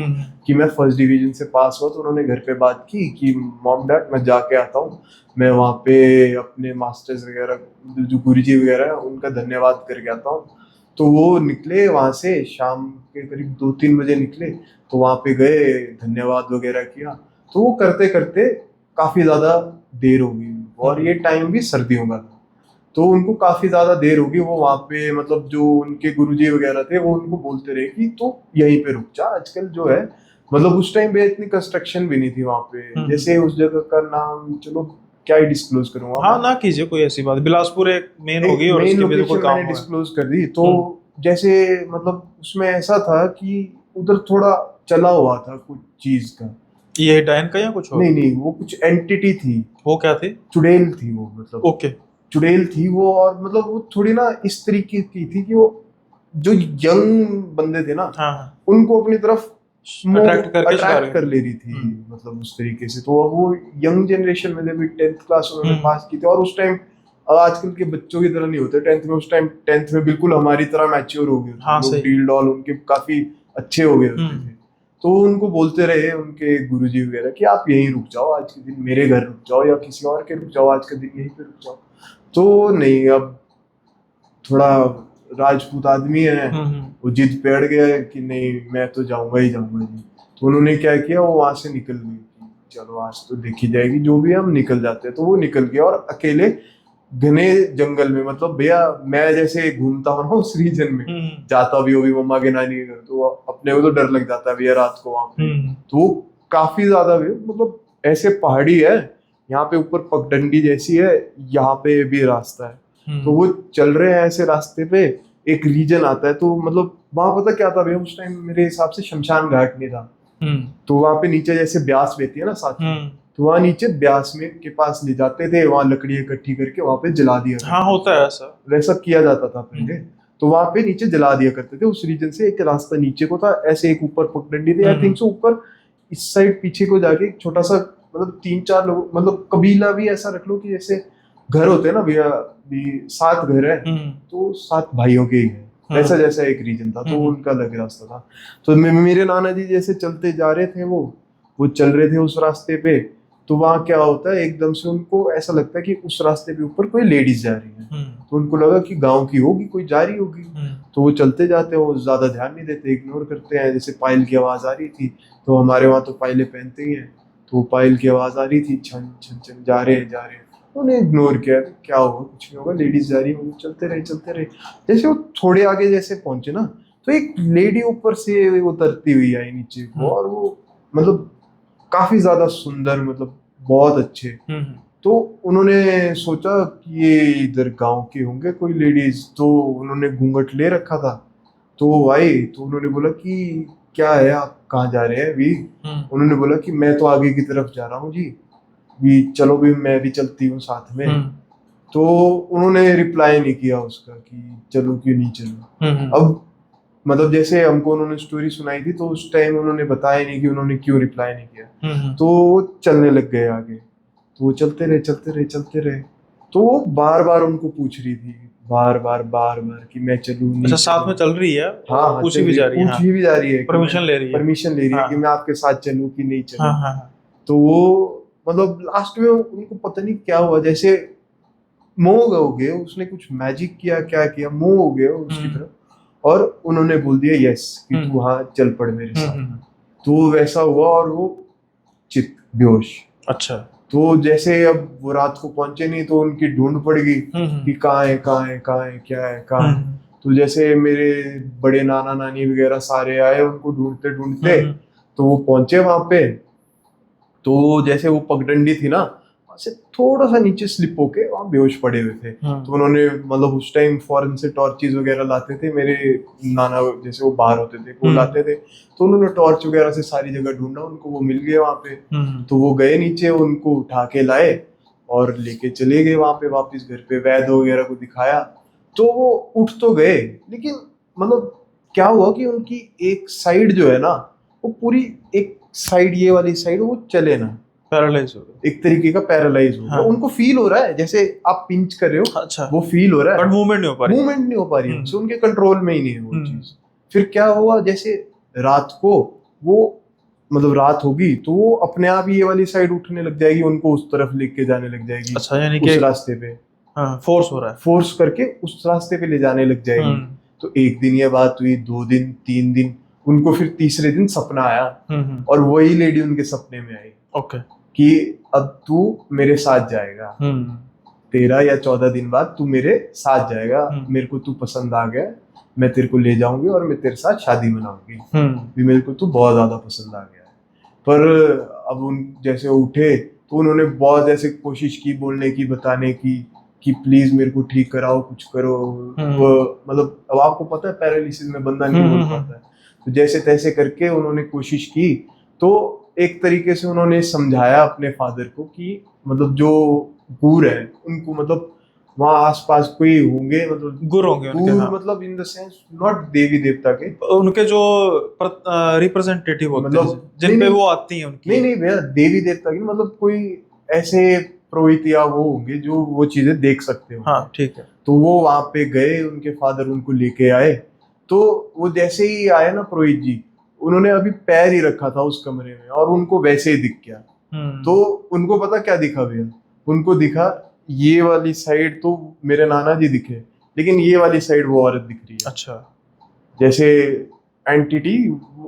कि मैं फर्स्ट डिवीजन से पास हुआ। तो उन्होंने घर पे बात की कि मॉम डैड मैं जाके आता हूँ, मैं वहाँ पे अपने मास्टर्स वगैरह जो गुरुजी वगैरह है उनका धन्यवाद करके आता हूँ। तो वो निकले वहां से, शाम के करीब 2-3 बजे निकले। तो वहां पे गए, धन्यवाद वगैरह किया। तो वो करते करते काफी ज्यादा देर हो गई, और ये टाइम भी सर्दियों का था। तो उनको काफी ज्यादा देर होगी, वो वहां पे, मतलब जो उनके गुरुजी वगैरह थे वो उनको बोलते रहे कि तो यहीं पे रुक जा, आजकल जो है, मतलब उस टाइम पे इतनी कंस्ट्रक्शन भी नहीं थी वहां पे। जैसे उस जगह का नाम, चलो क्या ही डिस्क्लोज करूंगा। हाँ ना कीजिए, कोई ऐसी बात। बिलासपुर एक मेन होगी और मेन उसके भी तो कोई लोकेशन काम मैंने होगा। डिस्क्लोज कर दी। तो जैसे मतलब उसमें ऐसा था कि उधर थोड़ा चला हुआ था कुछ चीज का। ये डायन का या कुछ और? नहीं नहीं, वो कुछ एंटिटी थी, वो क्या थी? चुड़ैल थी वो, मतलब ओके। चुड़ैल थी वो। और मतलब वो थोड़ी ना इस तरीके की थी कि वो जो यंग बंदे थे ना, हाँ हाँ, उनको अपनी तरफ अट्रैक्ट कर ले रही थी, मतलब उस तरीके से। तो अब वो यंग जनरेशन में भी 10th क्लास उन्होंने पास की थी। और उस टाइम अब आजकल के बच्चों की तरह नहीं होते 10th में। उस टाइम 10th में बिल्कुल हमारी तरह मैच्योर हो गए थे हाँ, लोग, सही। डील डॉल उनके काफी अच्छे हो गए होते थे। तो उनको बोलते रहे उनके गुरुजी वगैरह कि आप यहीं रुक जाओ आज के दिन, मेरे घर रुक जाओ या किसी और के रुक जाओ, आज के दिन यहीं पे रुक जाओ। तो नहीं, अब थोड़ा राजपूत आदमी है, वो जिद पे अड़ गया है कि नहीं मैं तो जाऊंगा ही जाऊंगा जी। तो उन्होंने क्या किया, वो वहां से निकल गए कि चलो आज तो देखी जाएगी, जो भी है हम निकल जाते हैं। तो वो निकल गया और अकेले घने जंगल में, मतलब भैया मैं जैसे घूमता हूँ ना उस रीजन में, जाता भी हो भी मम्मा के नानी के घर, तो अपने को तो डर लग जाता है भैया रात को वहां पे। तो वो काफी ज्यादा भी मतलब ऐसे पहाड़ी है, यहाँ पे ऊपर पगडंडी जैसी है, यहाँ पे भी रास्ता है। तो वो चल रहे हैं ऐसे रास्ते पे, एक रीजन आता है। तो मतलब वहां पता क्या था भैया, उस टाइम मेरे हिसाब से शमशान घाट नहीं था। तो वहां पे नीचे जैसे ब्यास बहती है ना साथ में, तो वहां नीचे ब्यास में के पास ले जाते थे, वहां लकड़ियां इकट्ठी करके वहां पे जला दिया। हाँ होता है ऐसा, वैसा किया जाता था पहले। तो वहां पे नीचे जला दिया करते थे। उस रीजन से एक रास्ता नीचे को था, ऐसे एक ऊपर पगडंडी थी, आई थिंक सो ऊपर इस साइड पीछे को जाके एक छोटा सा, मतलब 3-4 लोग, मतलब कबीला भी ऐसा रख लो कि जैसे घर होते हैं ना भैया, 7 घर है तो 7 भाइयों के ही है, वैसा जैसा एक रीजन था। तो उनका अलग रास्ता था। तो मेरे नाना जी जैसे चलते जा रहे थे, वो चल रहे थे उस रास्ते पे। तो वहां क्या होता है, एकदम से उनको ऐसा लगता है कि उस रास्ते पे ऊपर कोई लेडीज जा रही है। तो उनको लगा कि गांव की होगी, कोई जा रही होगी। तो वो चलते जाते हैं, वो ज्यादा ध्यान नहीं देते, इग्नोर करते हैं। जैसे पायल की आवाज आ रही थी, तो हमारे वहां तो पायलें पहनते ही हैं, तो वो पायल की आवाज आ रही थी, छन छन छन, जा रहे हैं। उन्हें इग्नोर किया, क्या होगा, कुछ नहीं होगा, लेडीज जा रही होगी, चलते रहे। जैसे वो थोड़े आगे जैसे पहुंचे ना, तो एक लेडी ऊपर से उतरती हुई आई नीचे को, और वो मतलब काफी ज्यादा सुंदर, मतलब बहुत अच्छे। तो उन्होंने सोचा कि ये इधर गांव के होंगे कोई लेडीज, तो उन्होंने घूंघट ले रखा था। तो वो आई, तो उन्होंने बोला कि क्या है, आप कहाँ जा रहे हैं अभी? उन्होंने बोला कि मैं तो आगे की तरफ जा रहा हूँ जी, भी चलो भी मैं भी चलती हूँ साथ में। तो उन्होंने रिप्लाई नहीं किया उसका कि चलो क्यों नहीं चलो। अब मतलब जैसे हमको उन्होंने स्टोरी सुनाई थी, तो उस टाइम उन्होंने बताया नहीं कि उन्होंने क्यों रिप्लाई नहीं किया। तो वो चलने लग गए आगे, तो वो चलते रहे। तो वो बार बार उनको पूछ रही थी, बार बार कि मैं चलूं नहीं अच्छा, साथ चलूं। में चल रही है, हाँ पूछी भी जा रही है, हाँ, पूछी भी जा रही है, परमिशन ले रही है, परमिशन ले रही है हाँ, कि मैं आपके साथ चलूं कि नहीं चलूं। हाँ हाँ हाँ। तो वो मतलब लास्ट में उनको पता नहीं क्या हुआ, जैसे मोह हो गए, उसने कुछ मैजिक किया, क्या किया, मोह हो गए उसकी तरफ, और उन्होंने बोल दिया यस कि तू हाँ चल पड़ मेरे साथ। तो वैसा हुआ, और वो चित बेहोश। अच्छा। तो जैसे अब वो रात को पहुंचे नहीं, तो उनकी ढूंढ पड़ गई कि कहाँ है, क्या है, कहाँ है। तो जैसे मेरे बड़े नाना नानी वगैरह सारे आए उनको ढूंढते, तो वो पहुंचे वहां पे। तो जैसे वो पगडंडी थी ना, वहां से थोड़ा सा नीचे स्लिप होके वहां बेहोश पड़े हुए थे। तो उन्होंने मतलब उस टाइम फॉरेन से टॉर्चेस वगैरह लाते थे मेरे नाना, जैसे वो बाहर होते थे वो लाते थे। तो उन्होंने टॉर्च वगैरह से सारी जगह ढूंढा, उनको वो मिल गए वहां पे। तो वो गए नीचे, उनको उठा के लाए और लेके चले गए वहां पे वापस घर पे, वैद्य वगैरह को दिखाया। तो वो उठ तो गए, लेकिन मतलब क्या हुआ कि उनकी एक साइड जो है ना, वो पूरी एक साइड, ये वाली साइड वो चले ना, पैरालाइज हो गया, एक तरीके का पैरालाइज हो गया। हाँ। उनको फील हो रहा है जैसे आप पिंच कर रहे हो, अच्छा, वो फील हो रहा है, बट मूवमेंट नहीं हो पा रही है, उनसे, उनके कंट्रोल में ही नहीं है वो चीज। फिर क्या हुआ, जैसे रात को वो मतलब रात होगी तो वो अपने आप ही ये वाली साइड उठने लग जाएगी, उनको उस तरफ लेके जाने लग जाएगी। अच्छा, यानी उस रास्ते पे फोर्स हो रहा है, फोर्स करके उस रास्ते पे ले जाने लग जाएगी। तो एक दिन ये बात हुई, 2 दिन, 3 दिन, उनको फिर तीसरे दिन सपना आया, और वही लेडी उनके सपने में आई। ओके, कि अब तू मेरे साथ जाएगा, 13 या 14 दिन बाद तू मेरे साथ जाएगा, मेरे को तू पसंद आ गया, मैं तेरे को ले जाऊंगी और मैं तेरे साथ शादी मनाऊंगी, भी मेरे को तू बहुत ज्यादा पसंद आ गया है। पर अब उन जैसे उठे तो उन्होंने बहुत ऐसे कोशिश की बोलने की, बताने की कि प्लीज मेरे को ठीक कराओ, कुछ करो। वो मतलब अब आपको पता है पैरालिसिस में बंदा नहीं बोल पाता है, तो जैसे तैसे करके उन्होंने कोशिश की। तो एक तरीके से उन्होंने समझाया अपने फादर को कि मतलब जो गुर है उनको, मतलब वहाँ आसपास कोई होंगे, मतलब गुरु होंगे उनके, गुर हाँ। मतलब इन द सेंस नॉट देवी देवता के, उनके जो रिप्रेजेंटेटिव होते हैं मतलब जिन पे वो आती हैं उनकी। नहीं भैया, देवी देवता की मतलब कोई ऐसे पुरोहित या वो होंगे जो वो चीजें देख सकते हो। हाँ ठीक है। तो वो वहां पे गए, उनके फादर उनको लेके आए। तो वो जैसे ही आए ना पुरोहित जी, उन्होंने अभी पैर ही रखा था उस कमरे में और उनको वैसे ही दिख गया। तो उनको पता क्या दिखा भैया, उनको दिखा ये वाली साइड तो मेरे नाना जी दिखे, लेकिन ये वाली साइड वो औरत दिख रही है। अच्छा, जैसे एंटिटी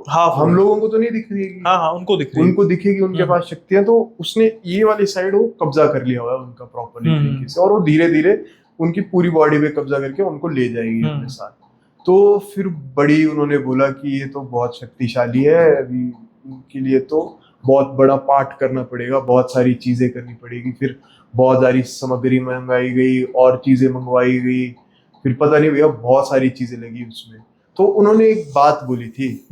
हाँ हम लोगों को तो नहीं दिख रही, हाँ हाँ उनको दिख रही है। उनको दिखेगी, उनके पास शक्तियां। तो उसने ये वाली साइड वो कब्जा कर लिया हुआ है उनका प्रॉपरली तरीके से, और वो धीरे धीरे उनकी पूरी बॉडी पे कब्जा करके उनको ले जाएगी अपने साथ। तो फिर बड़ी उन्होंने बोला कि ये तो बहुत शक्तिशाली है, अभी उनके लिए तो बहुत बड़ा पाठ करना पड़ेगा, बहुत सारी चीजें करनी पड़ेगी। फिर बहुत सारी सामग्री मंगाई गई और चीजें मंगवाई गई, फिर पता नहीं भैया बहुत सारी चीजें लगी उसमें। तो उन्होंने एक बात बोली थी,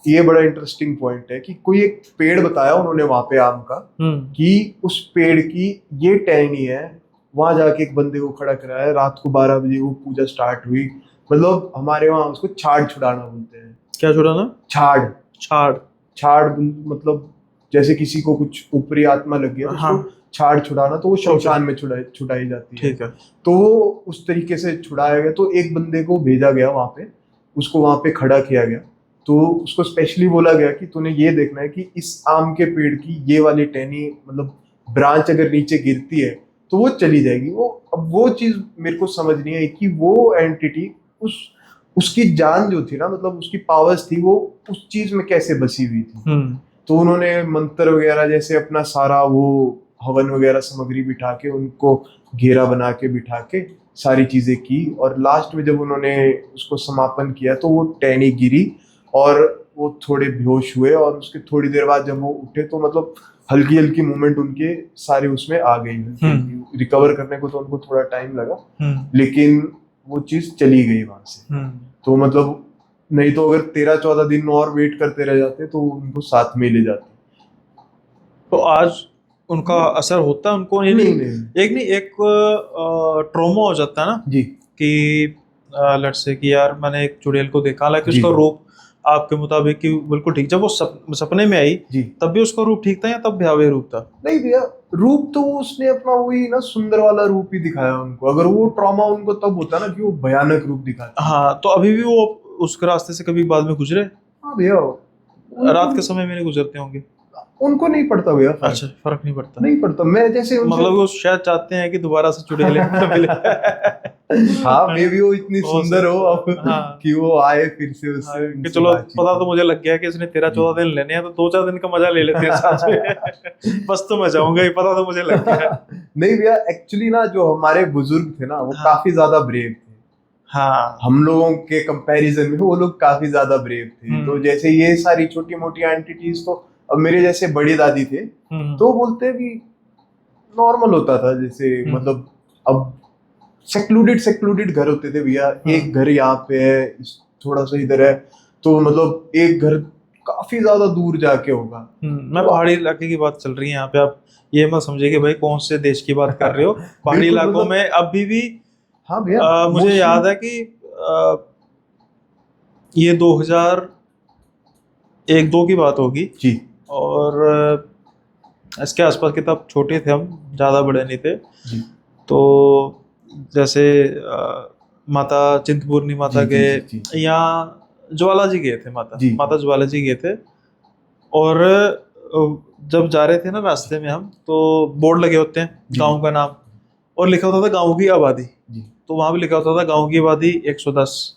ये बड़ा इंटरेस्टिंग पॉइंट है कि कोई एक पेड़ बताया उन्होंने वहां पे आम का, कि उस पेड़ की ये टहनी है, वहां जाके एक बंदे को खड़ा कराया, रात को 12 बजे वो पूजा स्टार्ट हुई। मतलब हमारे वहां उसको छाड़ छुड़ाना बोलते हैं। क्या छुड़ाना? छाड़ छाड़। छाड़ मतलब जैसे किसी को कुछ ऊपरी आत्मा लग गया तो हाँ। उसको छाड़ छुड़ाना, तो वो शमशान में छुड़ाई जाती है। ठीक है। तो वो उस तरीके से छुड़ाया गया। तो एक बंदे को भेजा गया वहां पे, उसको वहां पे खड़ा किया गया। तो उसको स्पेशली बोला गया कि तूने ये देखना है कि इस आम के पेड़ की ये वाली टहनी, मतलब ब्रांच अगर नीचे गिरती है तो वो चली जाएगी। वो अब वो चीज मेरे को समझ नहीं आई कि वो एंटिटी उसकी जान जो थी ना, मतलब उसकी पावर्स थी, वो उस चीज में कैसे बसी हुई थी। तो उन्होंने मंत्र वगैरह जैसे अपना सारा वो हवन वगैरह सामग्री बिठा के, उनको घेरा बना के बिठा के सारी चीजें की, और लास्ट में जब उन्होंने उसको समापन किया तो वो टहनी गिरी और वो थोड़े बेहोश हुए। और उसके थोड़ी देर बाद जब वो उठे तो मतलब हल्की हल्की मूवमेंट उनके सारे उसमें आ गई। रिकवर करने को तो उनको थोड़ा टाइम लगा, लेकिन वो चीज चली गई वहां से। तो मतलब नहीं तो अगर 13-14 दिन और वेट करते रह जाते तो उनको साथ में ले जाते। तो आज उनका असर होता है उनको? एक ट्रॉमा हो जाता है ना जी, कि लेट्स से कि यार मैंने एक चुड़ैल को देखा, हालांकि उसका रूप आपके मुताबिक कि बिल्कुल ठीक, जब वो सपने में आई तब भी उसका रूप ठीक था या तब भयावह रूप था? नहीं भैया, रूप तो उसने अपना वही ना सुंदर वाला रूप ही दिखाया उनको। अगर वो ट्रॉमा उनको तब होता ना कि वो भयानक रूप दिखाता। हाँ, तो अभी भी वो उसके रास्ते से कभी बाद में गुजरे? हाँ भैया, रात के समय में नहीं गुजरते होंगे? उनको नहीं पड़ता भैया फर्क। अच्छा, फर्क नहीं पड़ता? नहीं पड़ता। मैं जैसे मतलब वो शायद चाहते हैं कि दोबारा से चुड़ैल मिले। हाँ, मे भी वो इतनी सुंदर हो अब कि वो आए फिर से उससे कि चलो पता तो मुझे लग गया कि इसने 13-14 दिन लेने हैं, तो 2-4 दिन का मजा ले लेते हैं साथ में। बस तो मैं जाऊंगा, ये पता तो मुझे लग गया। नहीं भैया, एक्चुअली ना जो हमारे बुजुर्ग थे ना वो काफी ज्यादा ब्रेव थे। हाँ, हम लोगों के कंपैरिजन में वो लोग काफी ज्यादा ब्रेव थे। तो जैसे ये सारी छोटी मोटी एंटिटीज, तो अब मेरे जैसे बड़ी दादी थे तो बोलते भी नॉर्मल होता था। जैसे मतलब अब सेक्लूडेड घर होते थे भैया। एक घर यहाँ पे है, थोड़ा सा इधर है, तो मतलब एक घर काफी ज्यादा दूर जाके होगा। मैं पहाड़ी इलाके की बात चल रही है यहाँ पे, आप ये मत समझिए कि भाई कौन से देश की बात कर रहे हो। पहाड़ी इलाकों में अभी भी हाँ भैया, मुझे याद है कि ये 2001-2 की बात होगी जी, और इसके आसपास के तब छोटे थे हम, ज़्यादा बड़े नहीं थे जी। तो जैसे माता चिंतपूर्णी माता गए, या ज्वाला जी गए थे, माता ज्वाला जी गए थे। और जब जा रहे थे ना रास्ते में हम, तो बोर्ड लगे होते हैं गांव का नाम, और लिखा होता था गांव की आबादी। तो वहां भी लिखा होता था गांव की आबादी 110,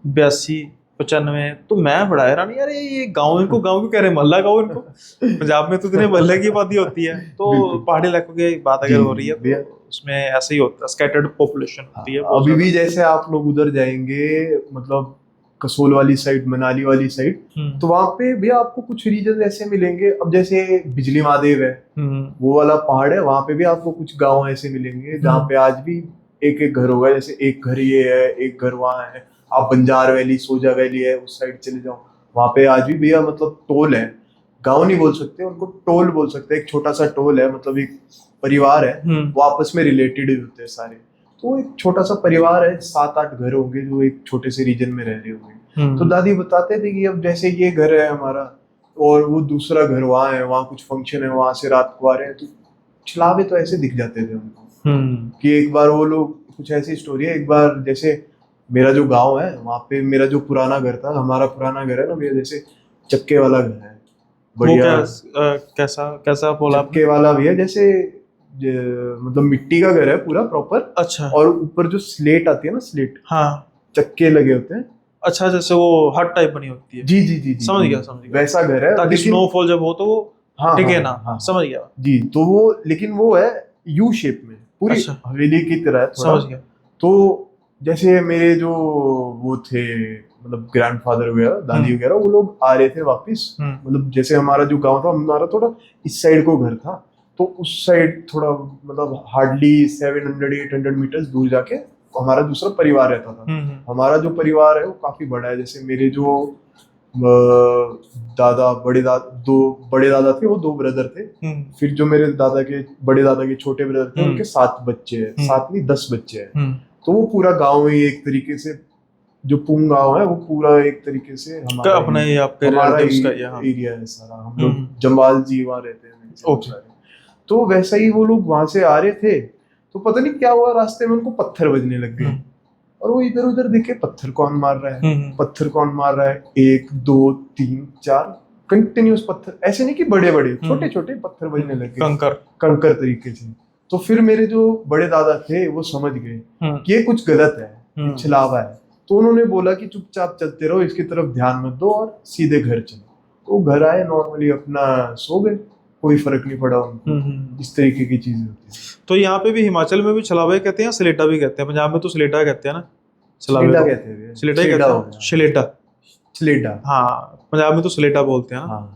82, 95। तो मैं बड़ा हैरान, यार ये गांव, इनको गांव क्यों कह रहे हैं, मोहल्ला गांव इनको। पंजाब में तो इतने मोहल्ले की आबादी होती है। तो पहाड़ी इलाकों की बात अगर हो रही है तो उसमें ऐसे ही होता है, स्कैटर्ड पॉपुलेशन होती है। अभी भी जैसे आप लोग उधर जाएंगे, मतलब कसोल वाली साइड, मनाली वाली साइड, तो वहाँ पे भी आपको कुछ रीजन ऐसे मिलेंगे। अब जैसे बिजली महादेव है, वो वाला पहाड़ है, वहाँ पे भी आपको कुछ गांव ऐसे मिलेंगे जहाँ पे आज भी एक एक घर होगा। जैसे एक घर ये है, एक घर वहाँ है। आप बंजार वैली, सोजा वैली है, उस साइड चले जाओ, वहाँ पे आज भी भैया मतलब टोल है, गांव नहीं बोल सकते उनको, टोल बोल सकते हैं। एक छोटा सा टोल है, मतलब एक परिवार है, वो आपस में रिलेटेड होते हैं सारे। तो एक छोटा सा परिवार है, 7-8 घर होंगे जो एक छोटे से रीजन में रह रहे होंगे। तो दादी बताते थे कि अब जैसे ये घर है हमारा और वो दूसरा घर वहाँ है, वहाँ कुछ फंक्शन है, वहां से रात को आ रहे हैं, तो छलावे तो ऐसे दिख जाते थे उनको। कि एक बार वो लोग, कुछ ऐसी स्टोरी है, एक बार जैसे मेरा जो गांव है वहाँ पे मेरा जो पुराना घर था, हमारा पुराना घर है ना भैया, जैसे चक्के वाला घर है, बढ़िया। कैसा कैसा बोला? चक्के वाला भैया, जैसे मतलब मिट्टी का घर है पूरा प्रॉपर। अच्छा। और ऊपर जो स्लेट आती है ना, स्लेट, हाँ, चक्के लगे होते हैं। अच्छा, जैसे वो हट टाइप बनी होती है। जी जी जी जी, समझ गया, समझ गया। वैसा घर है, ताकि स्नोफॉल जब हो तो वो हाँ टिके हाँ ना। हाँ समझ गया जी। तो वो, लेकिन वो है यू शेप में, पूरी अच्छा, हवेली की तरह है थोड़ा। समझ गया। तो जैसे मेरे जो वो थे, मतलब ग्रैंडफादर वगैरह, दादी वगैरह, वो लोग आ रहे थे वापस। मतलब जैसे हमारा जो गांव था, हमारा थोड़ा इस साइड को घर था, तो उस साइड थोड़ा मतलब हार्डली 700-800 मीटर्स दूर जाके हमारा दूसरा परिवार रहता था। हमारा जो परिवार है वो काफी बड़ा है। जैसे मेरे जो दादा, दो बड़े दादा थे, वो 2 ब्रदर थे। फिर जो मेरे दादा के, बड़े दादा के छोटे ब्रदर थे, उनके 7 बच्चे हैं, 7 नहीं 10 बच्चे हैं। तो वो पूरा गांव ही एक तरीके से, जो पूंग गांव है वो पूरा एक तरीके से हमारा अपना ही, आपके हमारा रिलेटिव्स का यहाँ एरिया है सारा। हम लोग जम्बाल जी वहाँ रहते हैं। ओके। तो वैसा ही वो लोग वहां से आ रहे थे, तो पता नहीं क्या हुआ, रास्ते में उनको पत्थर बजने लग गए। और वो इधर उधर देखे, पत्थर कौन मार रहा है, पत्थर कौन मार रहा है, 1 2 3 4 कंटिन्यूस पत्थर, ऐसे नहीं कि बड़े बड़े, छोटे छोटे पत्थर बजने लगे, कंकर तरीके से। तो फिर मेरे जो बड़े दादा थे वो समझ गए कि ये कुछ गलत है, छलावा है। तो उन्होंने बोला कि चुपचाप चलते रहो, इसकी तरफ ध्यान मत दो और सीधे घर चलो। तो घर आए, नॉर्मली अपना सो गए, कोई फर्क नहीं पड़ा उनको। इस तरीके की चीजें होती है। तो यहाँ पे भी, हिमाचल में भी छलावे कहते हैं, सलेटा भी कहते हैं। पंजाब में तो सलेटा कहते हैं ना, सलेटा कहते हैं, सलेटा ही कहते हैं, सलेटा, सलेटा। हाँ, पंजाब में तो सलेटा बोलते हैं ना। हाँ।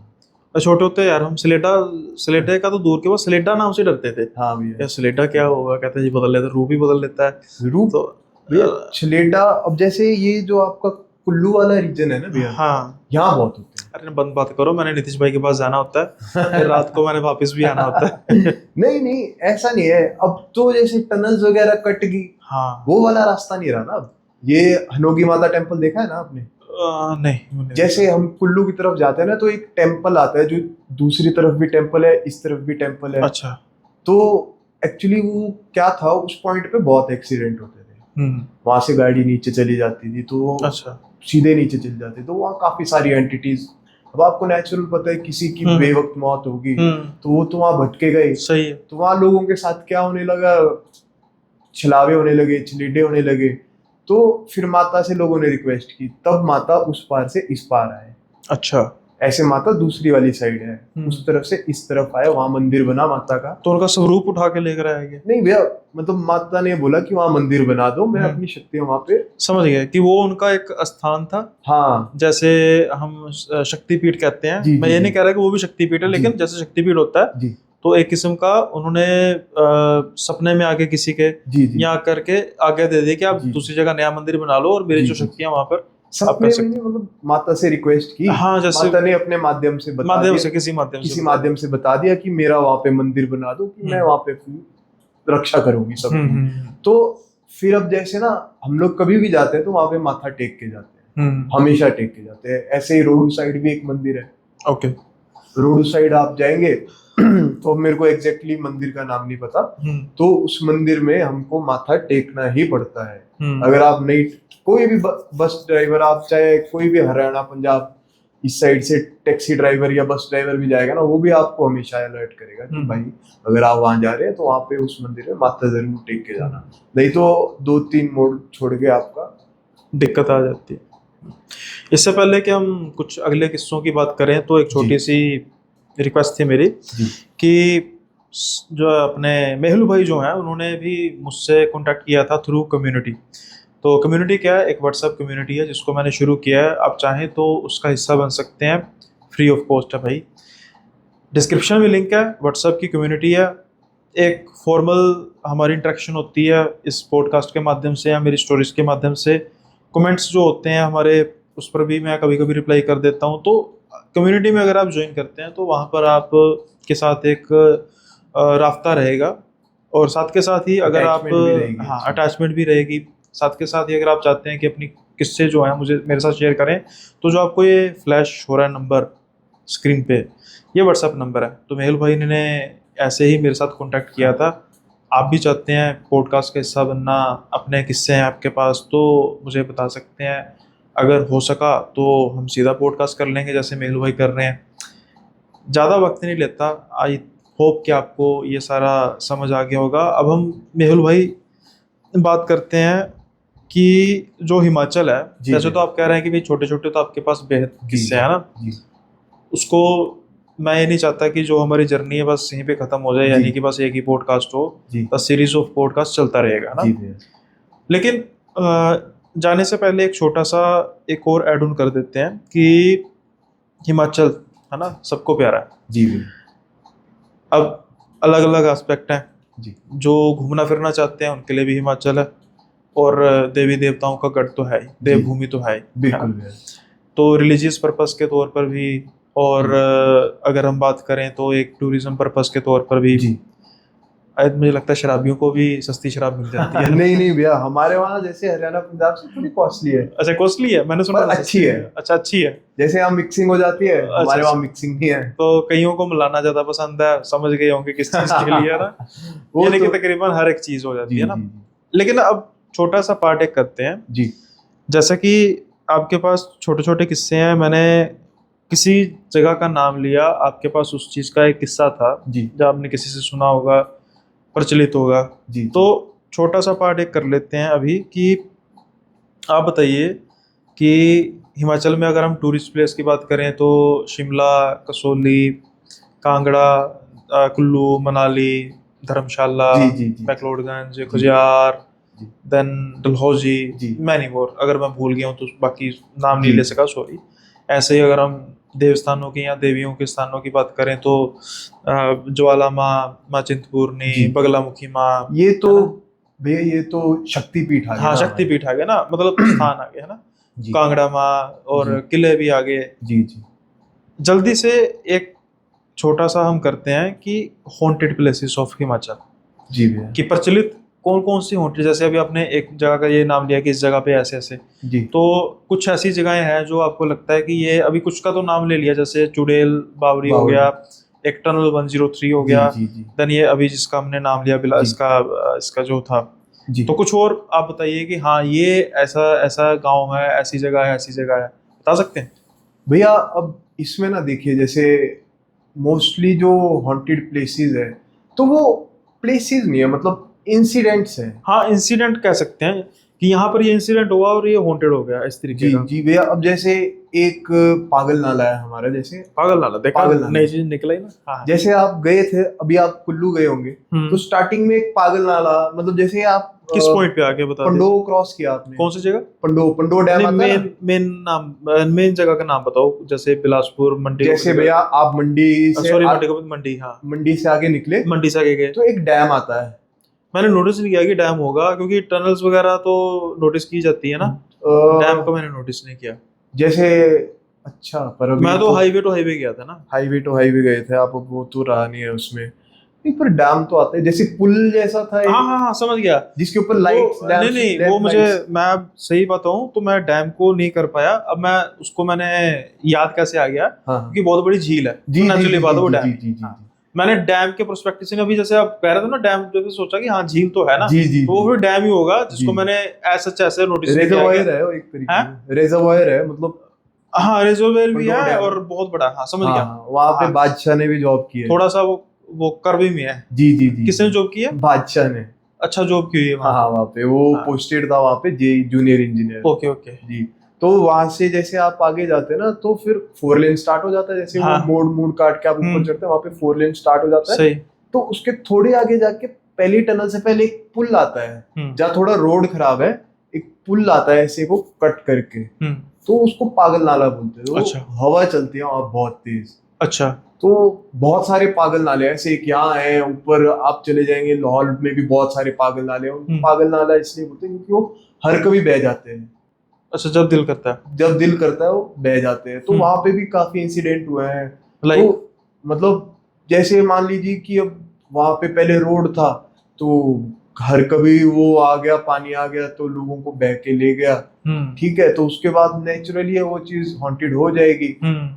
छोटे होते यार हम सलेटे का तो दूर के, वो सलेटा नाम से डरते थे। हाँ भैया, यार सलेटा क्या होगा, कहते हैं जी बदल लेता है, रूप ही बदल लेता है रूप। तो सलेटा, अब जैसे ये जो आपका कुल्लू वाला रीजन है ना भैया, हाँ, यहाँ बहुत होते हैं। अरे बंद बात करो, मैंने नीतीश भाई के पास जाना होता है, फिर रात को मैंने वापस भी आना होता है। नहीं नहीं, ऐसा नहीं है। अब तो जैसे टनल्स वगैरह कट गई, हाँ, वो वाला रास्ता नहीं रहा ना अब। ये हनोगी माता टेम्पल देखा है ना आपने? नहीं, जैसे हम कुल्लू की तरफ जाते हैं ना, तो एक टेम्पल आता है, जो दूसरी तरफ भी टेम्पल है, इस तरफ भी टेम्पल है। अच्छा। तो एक्चुअली वो क्या था, उस पॉइंट पे बहुत एक्सीडेंट होते थे। वहां से गाड़ी नीचे चली जाती थी, तो अच्छा, सीधे नीचे चली जाती, तो वहाँ काफी सारी एंटिटीज। अब आपको नेचुरल पता है, किसी की बेवक्त मौत होगी तो वो तो वहाँ भटकेगा ही। सही है। तो वहाँ लोगों के साथ क्या होने लगा, छलावे होने लगे, छलीडे होने लगे। तो फिर माता से लोगों ने रिक्वेस्ट की, तब माता उस पार से इस पार आए। अच्छा, ऐसे माता दूसरी वाली साइड है, उस तरफ से इस तरफ आए, वहां मंदिर बना माता का। तो उनका स्वरूप उठा के लेकर आएंगे? नहीं भैया, मतलब माता ने बोला कि वहां मंदिर बना दो, मैं अपनी शक्तियां वहां पे। समझ गए कि वो उनका एक स्थान था। हाँ, जैसे हम शक्तिपीठ कहते हैं। जी, मैं ये नहीं कह रहा कि वो भी शक्तिपीठ है, लेकिन जैसे शक्तिपीठ होता है, जी, तो एक किस्म का उन्होंने सपने में आके किसी के यहाँ करके आगे दे दी कि आप दूसरी जगह नया मंदिर बना लो और मेरी जो शक्तियां वहां पर सपने में नहीं, मतलब माता से रिक्वेस्ट की। हाँ, जैसे माता ने अपने माध्यम से बता दिया, किसी माध्यम से बता दिया कि मेरा वहां पे मंदिर बना दो, कि मैं वहां पे रक्षा करूंगी सबकी। तो फिर अब जैसे ना, हम लोग कभी भी जाते हैं तो वहां पे माथा टेक के जाते हैं, हमेशा टेक के जाते हैं। ऐसे ही रोडू साइड भी एक मंदिर है। ओके। रोडू साइड आप जाएंगे तो मेरे को एग्जैक्टली मंदिर का नाम नहीं पता, तो उस मंदिर में हमको माथा टेकना ही पड़ता है। अगर आप नहीं, कोई भी बस ड्राइवर, आप चाहे कोई भी हरियाणा पंजाब इस साइड से टैक्सी ड्राइवर या बस ड्राइवर भी जाएगा ना, वो भी आपको हमेशा अलर्ट करेगा कि भाई अगर आप वहां जा रहे हैं तो वहां पे उस मंदिर में माथा जरूर टेक के जाना, नहीं तो 2-3 मोड़ छोड़ के आपका दिक्कत आ जाती है। इससे पहले कि हम कुछ अगले किस्सों की बात करें, तो एक छोटी सी रिक्वेस्ट थी मेरी कि जो अपने मेहुल भाई जो हैं, उन्होंने भी मुझसे कांटेक्ट किया था थ्रू कम्युनिटी। तो कम्युनिटी क्या है, एक व्हाट्सएप कम्युनिटी है जिसको मैंने शुरू किया है। आप चाहें तो उसका हिस्सा बन सकते हैं, फ्री ऑफ कॉस्ट है भाई। डिस्क्रिप्शन में लिंक है, व्हाट्सएप की कम्युनिटी है। एक फॉर्मल हमारी इंटरेक्शन होती है इस पॉडकास्ट के माध्यम से या मेरी स्टोरीज के माध्यम से। कमेंट्स जो होते हैं हमारे, उस पर भी मैं कभी कभी रिप्लाई कर देता हूँ। तो कम्युनिटी में अगर आप ज्वाइन करते हैं तो वहाँ पर आप के साथ एक राब्ता रहेगा, और साथ के साथ ही अगर आप अटैचमेंट भी रहेगी। साथ के साथ ही अगर आप चाहते हैं कि अपनी किस्से जो हैं मुझे मेरे साथ शेयर करें, तो जो आपको ये फ्लैश हो रहा है नंबर स्क्रीन पे, ये व्हाट्सएप नंबर है। तो मेहुल भाई ने ऐसे ही मेरे साथ कांटेक्ट किया था। आप भी चाहते हैं पॉडकास्ट का हिस्सा बनना, अपने किस्से हैं आपके पास, तो मुझे बता सकते हैं। अगर हो सका तो हम सीधा पॉडकास्ट कर लेंगे जैसे मेहुल भाई कर रहे हैं। ज़्यादा वक्त नहीं लेता। आई होप कि आपको ये सारा समझ आ गया होगा। अब हम मेहुल भाई बात करते हैं कि जो हिमाचल है, जैसे तो आप कह रहे हैं कि भाई छोटे छोटे तो आपके पास बेहद किस्से हैं ना, उसको मैं ये नहीं चाहता कि जो हमारी जर्नी है बस यहीं पे खत्म हो जाए, यानी कि बस एक ही पॉडकास्ट हो, बस सीरीज ऑफ पॉडकास्ट चलता रहेगा ना। लेकिन जाने से पहले एक छोटा सा एक और ऐड ऑन कर देते हैं कि हिमाचल है ना, सबको प्यारा है जी। अब अलग अलग एस्पेक्ट हैं जी। जो घूमना फिरना चाहते हैं उनके लिए भी हिमाचल है, और देवी देवताओं का गढ़ तो है ही, देवभूमि तो है ही, बिल्कुल। तो रिलीजियस पर्पस के तौर पर भी, और अगर हम बात करें तो एक टूरिज्म पर्पस के तौर पर भी। मुझे लगता है शराबियों को भी सस्ती शराब मिल जाती है। नहीं भैया, हमारे वहाँ जैसे हरियाणा पंजाब से थोड़ी कॉस्टली है। अच्छा, कॉस्टली है, मैंने सुना अच्छी है। अच्छा, अच्छी है। जैसे यहाँ मिक्सिंग हो जाती है, हमारे वहाँ मिक्सिंग नहीं है। तो कईयों को मिलाना ज्यादा पसंद है, समझ गए होंगे किस चीज के लिए ना। वो तो तकरीबन हर एक चीज हो जाती है ना। लेकिन अब छोटा सा पार्ट एक करते हैं जी। जैसा कि आपके पास छोटे छोटे किस्से हैं, मैंने किसी जगह का नाम लिया, आपके पास उस चीज का एक किस्सा था जो आपने किसी से सुना होगा, प्रचलित होगा जी। तो छोटा सा पार्ट एक कर लेते हैं अभी कि आप बताइए कि हिमाचल में अगर हम टूरिस्ट प्लेस की बात करें तो Shimla, Kasauli, Kangra, Kullu, Manali, Dharamshala, McLeodganj, Khajjiar, then Dalhousie, many more. अगर मैं भूल गया हूँ तो बाकी नाम नहीं ले सका, सॉरी। ऐसे ही अगर हम देवस्थानों की या देवियों के स्थानों की बात करें तो ज्वाला माँ चिंतपूर्णी, बगलामुखी माँ, ये तो भैया ये तो शक्तिपीठ आ गया। हाँ, शक्तिपीठ आ गया ना, मतलब स्थान आ गया ना। कांगड़ा माँ और किले भी आ गए जी। जल्दी से एक छोटा सा हम करते हैं कि हॉन्टेड प्लेसेस ऑफ हिमाचल जी भैया, कि प्रचलित कौन कौन सी हॉन्टेड। जैसे अभी आपने एक जगह का ये नाम लिया कि इस जगह पे ऐसे ऐसे जी, तो कुछ ऐसी जगहें हैं जो आपको लगता है कि ये, अभी कुछ का तो नाम ले लिया, जैसे चुड़ैल बावरी हो गया, एक टनल 103 हो गया, देन ये अभी जिसका हमने नाम लिया बिला, इसका जो था जी। तो कुछ और आप बताइए कि हाँ ये ऐसा ऐसा गाँव है, ऐसी जगह है, ऐसी जगह है, बता सकते हैं भैया। अब इसमें ना देखिए, जैसे मोस्टली जो हॉन्टेड प्लेसेस है तो वो प्लेसेस नहीं है, मतलब इंसिडेंट्स है। हाँ, इंसिडेंट कह सकते हैं कि यहाँ पर ये इंसिडेंट हुआ और ये हॉन्टेड हो गया, इस तरीके का। जी भैया। अब जैसे एक पागल नाला है हमारा, जैसे पागल नाला देखा, नई चीज निकला ही ना। हाँ। जैसे आप गए थे, अभी आप कुल्लू गए होंगे, तो स्टार्टिंग में एक पागल नाला, मतलब जैसे आप किस पॉइंट पे आके बता, पंडो क्रॉस किया आपने? कौन सी जगह? पंडो डैम आता है। मेन जगह का नाम बताओ, जैसे बिलासपुर, मंडी। जैसे भैया आप मंडी से, मंडी, हाँ, मंडी से आगे निकले, मंडी से आगे गए तो एक डैम आता है। मैंने नोटिस नहीं किया कि डैम होगा, क्योंकि टनल्स वगैरह तो नोटिस की जाती है ना, डैम को मैंने नोटिस नहीं किया। जैसे अच्छा, पर मैं तो हाईवे टू हाईवे गया था ना। हाईवे टू हाईवे गए थे आप, वो तो रहा नहीं है उसमें। पर डैम तो आता है, जैसे पुल जैसा था। हाँ, समझ गया, जिसके ऊपर लाइट्स। नहीं, वो मुझे, मैं सही बताऊं तो मैं डैम को नहीं कर पाया। अब मैं उसको मैंने याद कैसे आ गया, क्योंकि बहुत बड़ी झील है, नेचुरली बात है वो डैम। मैंने डैम के प्रोस्पेक्टिव से, अभी जैसे आप कह रहे थे ना डैम, जब सोचा कि हाँ झील तो है ना, तो वो फिर डैम ही होगा, जिसको मैंने ऐसे नोटिस किया। रिजर्वायर है, एक तरीके से रिजर्वायर है, मतलब हाँ रिजर्वायर भी है और बहुत बड़ा। हाँ, समझ गया। वहाँ पे बादशाह ने भी जॉब की है, थोड़ा सा वो कर भी है जी। किसने जॉब की है? बादशाह ने। अच्छा, जॉब की हुई है वहाँ पे, वो पोस्टेड था वहाँ पे जूनियर इंजीनियर। ओके जी। तो वहां से जैसे आप आगे जाते हैं ना, तो फिर 4 लेन स्टार्ट हो जाता है। जैसे वो मोड़ काट के आप ऊपर चढ़ते हैं, वहाँ पे 4 लेन स्टार्ट हो जाता है। सही। तो उसके थोड़े आगे जाके पहली टनल से पहले एक पुल आता है, जहाँ थोड़ा रोड खराब है, एक पुल आता है ऐसे को कट करके, तो उसको पागल नाला बोलते हैं। तो अच्छा। हवा चलती है वहाँ बहुत तेज। अच्छा। तो बहुत सारे पागल नाले हैं ऐसे, एक यहाँ है ऊपर, आप चले जाएंगे लाहौर में भी बहुत सारे पागल नाले हैं। उनको पागल नाला इसलिए बोलते हैं क्योंकि वो हर कभी बह जाते हैं। अच्छा, जब दिल करता है। जब दिल करता है वो बह जाते हैं। तो वहां पे भी काफी इंसिडेंट हुए हैं। Like? तो मतलब जैसे मान लीजिए कि अब वहां पे पहले रोड था, तो हर कभी वो आ गया, पानी आ गया तो लोगों को बह के ले गया, ठीक है। तो उसके बाद नेचुरली वो चीज हॉन्टेड हो जाएगी।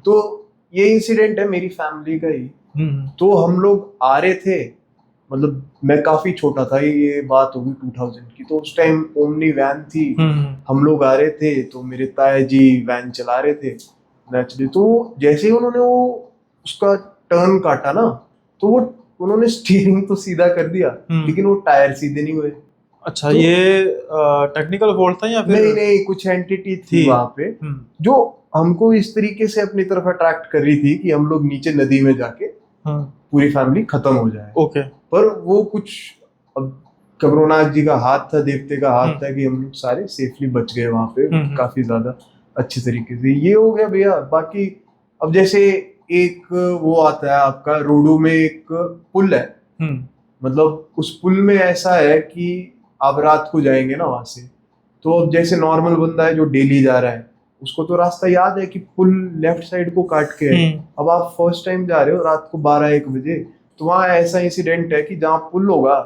तो ये इंसिडेंट है मेरी फैमिली का ही। तो हम लोग आ रहे थे, मतलब मैं काफी छोटा था, ये बात होगी 2000 की। तो उस टाइम ओमनी वैन थी, हम लोग आ रहे थे, तो मेरे ताया जी वैन चला रहे थे नेचुरली। तो जैसे ही उन्होंने वो उसका टर्न काटा ना, तो वो उन्होंने स्टीयरिंग तो सीधा कर दिया, लेकिन वो टायर सीधे नहीं हुए। अच्छा, तो ये टेक्निकल फॉल्ट था या फिर? नहीं नहीं, कुछ एंटिटी थी वहां पे जो हमको इस तरीके से अपनी तरफ अट्रैक्ट कर रही थी कि हम लोग नीचे नदी में जाके पूरी फैमिली खत्म हो जाए। ओके। पर वो कुछ, अब कबरोनाथ जी का हाथ था, देवते का हाथ था कि हम लोग सारे सेफली बच गए वहां पे काफी ज्यादा अच्छे तरीके से। ये हो गया भैया। बाकी अब जैसे एक वो आता है आपका रोडू में एक पुल है, मतलब उस पुल में ऐसा है कि आप रात को जाएंगे ना वहां से, तो अब जैसे नॉर्मल बंदा है जो डेली जा रहा है, उसको तो रास्ता याद है कि पुल लेफ्ट साइड को काट के है। अब आप फर्स्ट टाइम जा रहे हो रात को 12-1 बजे, तो वहाँ ऐसा इंसिडेंट है कि जहाँ पुल होगा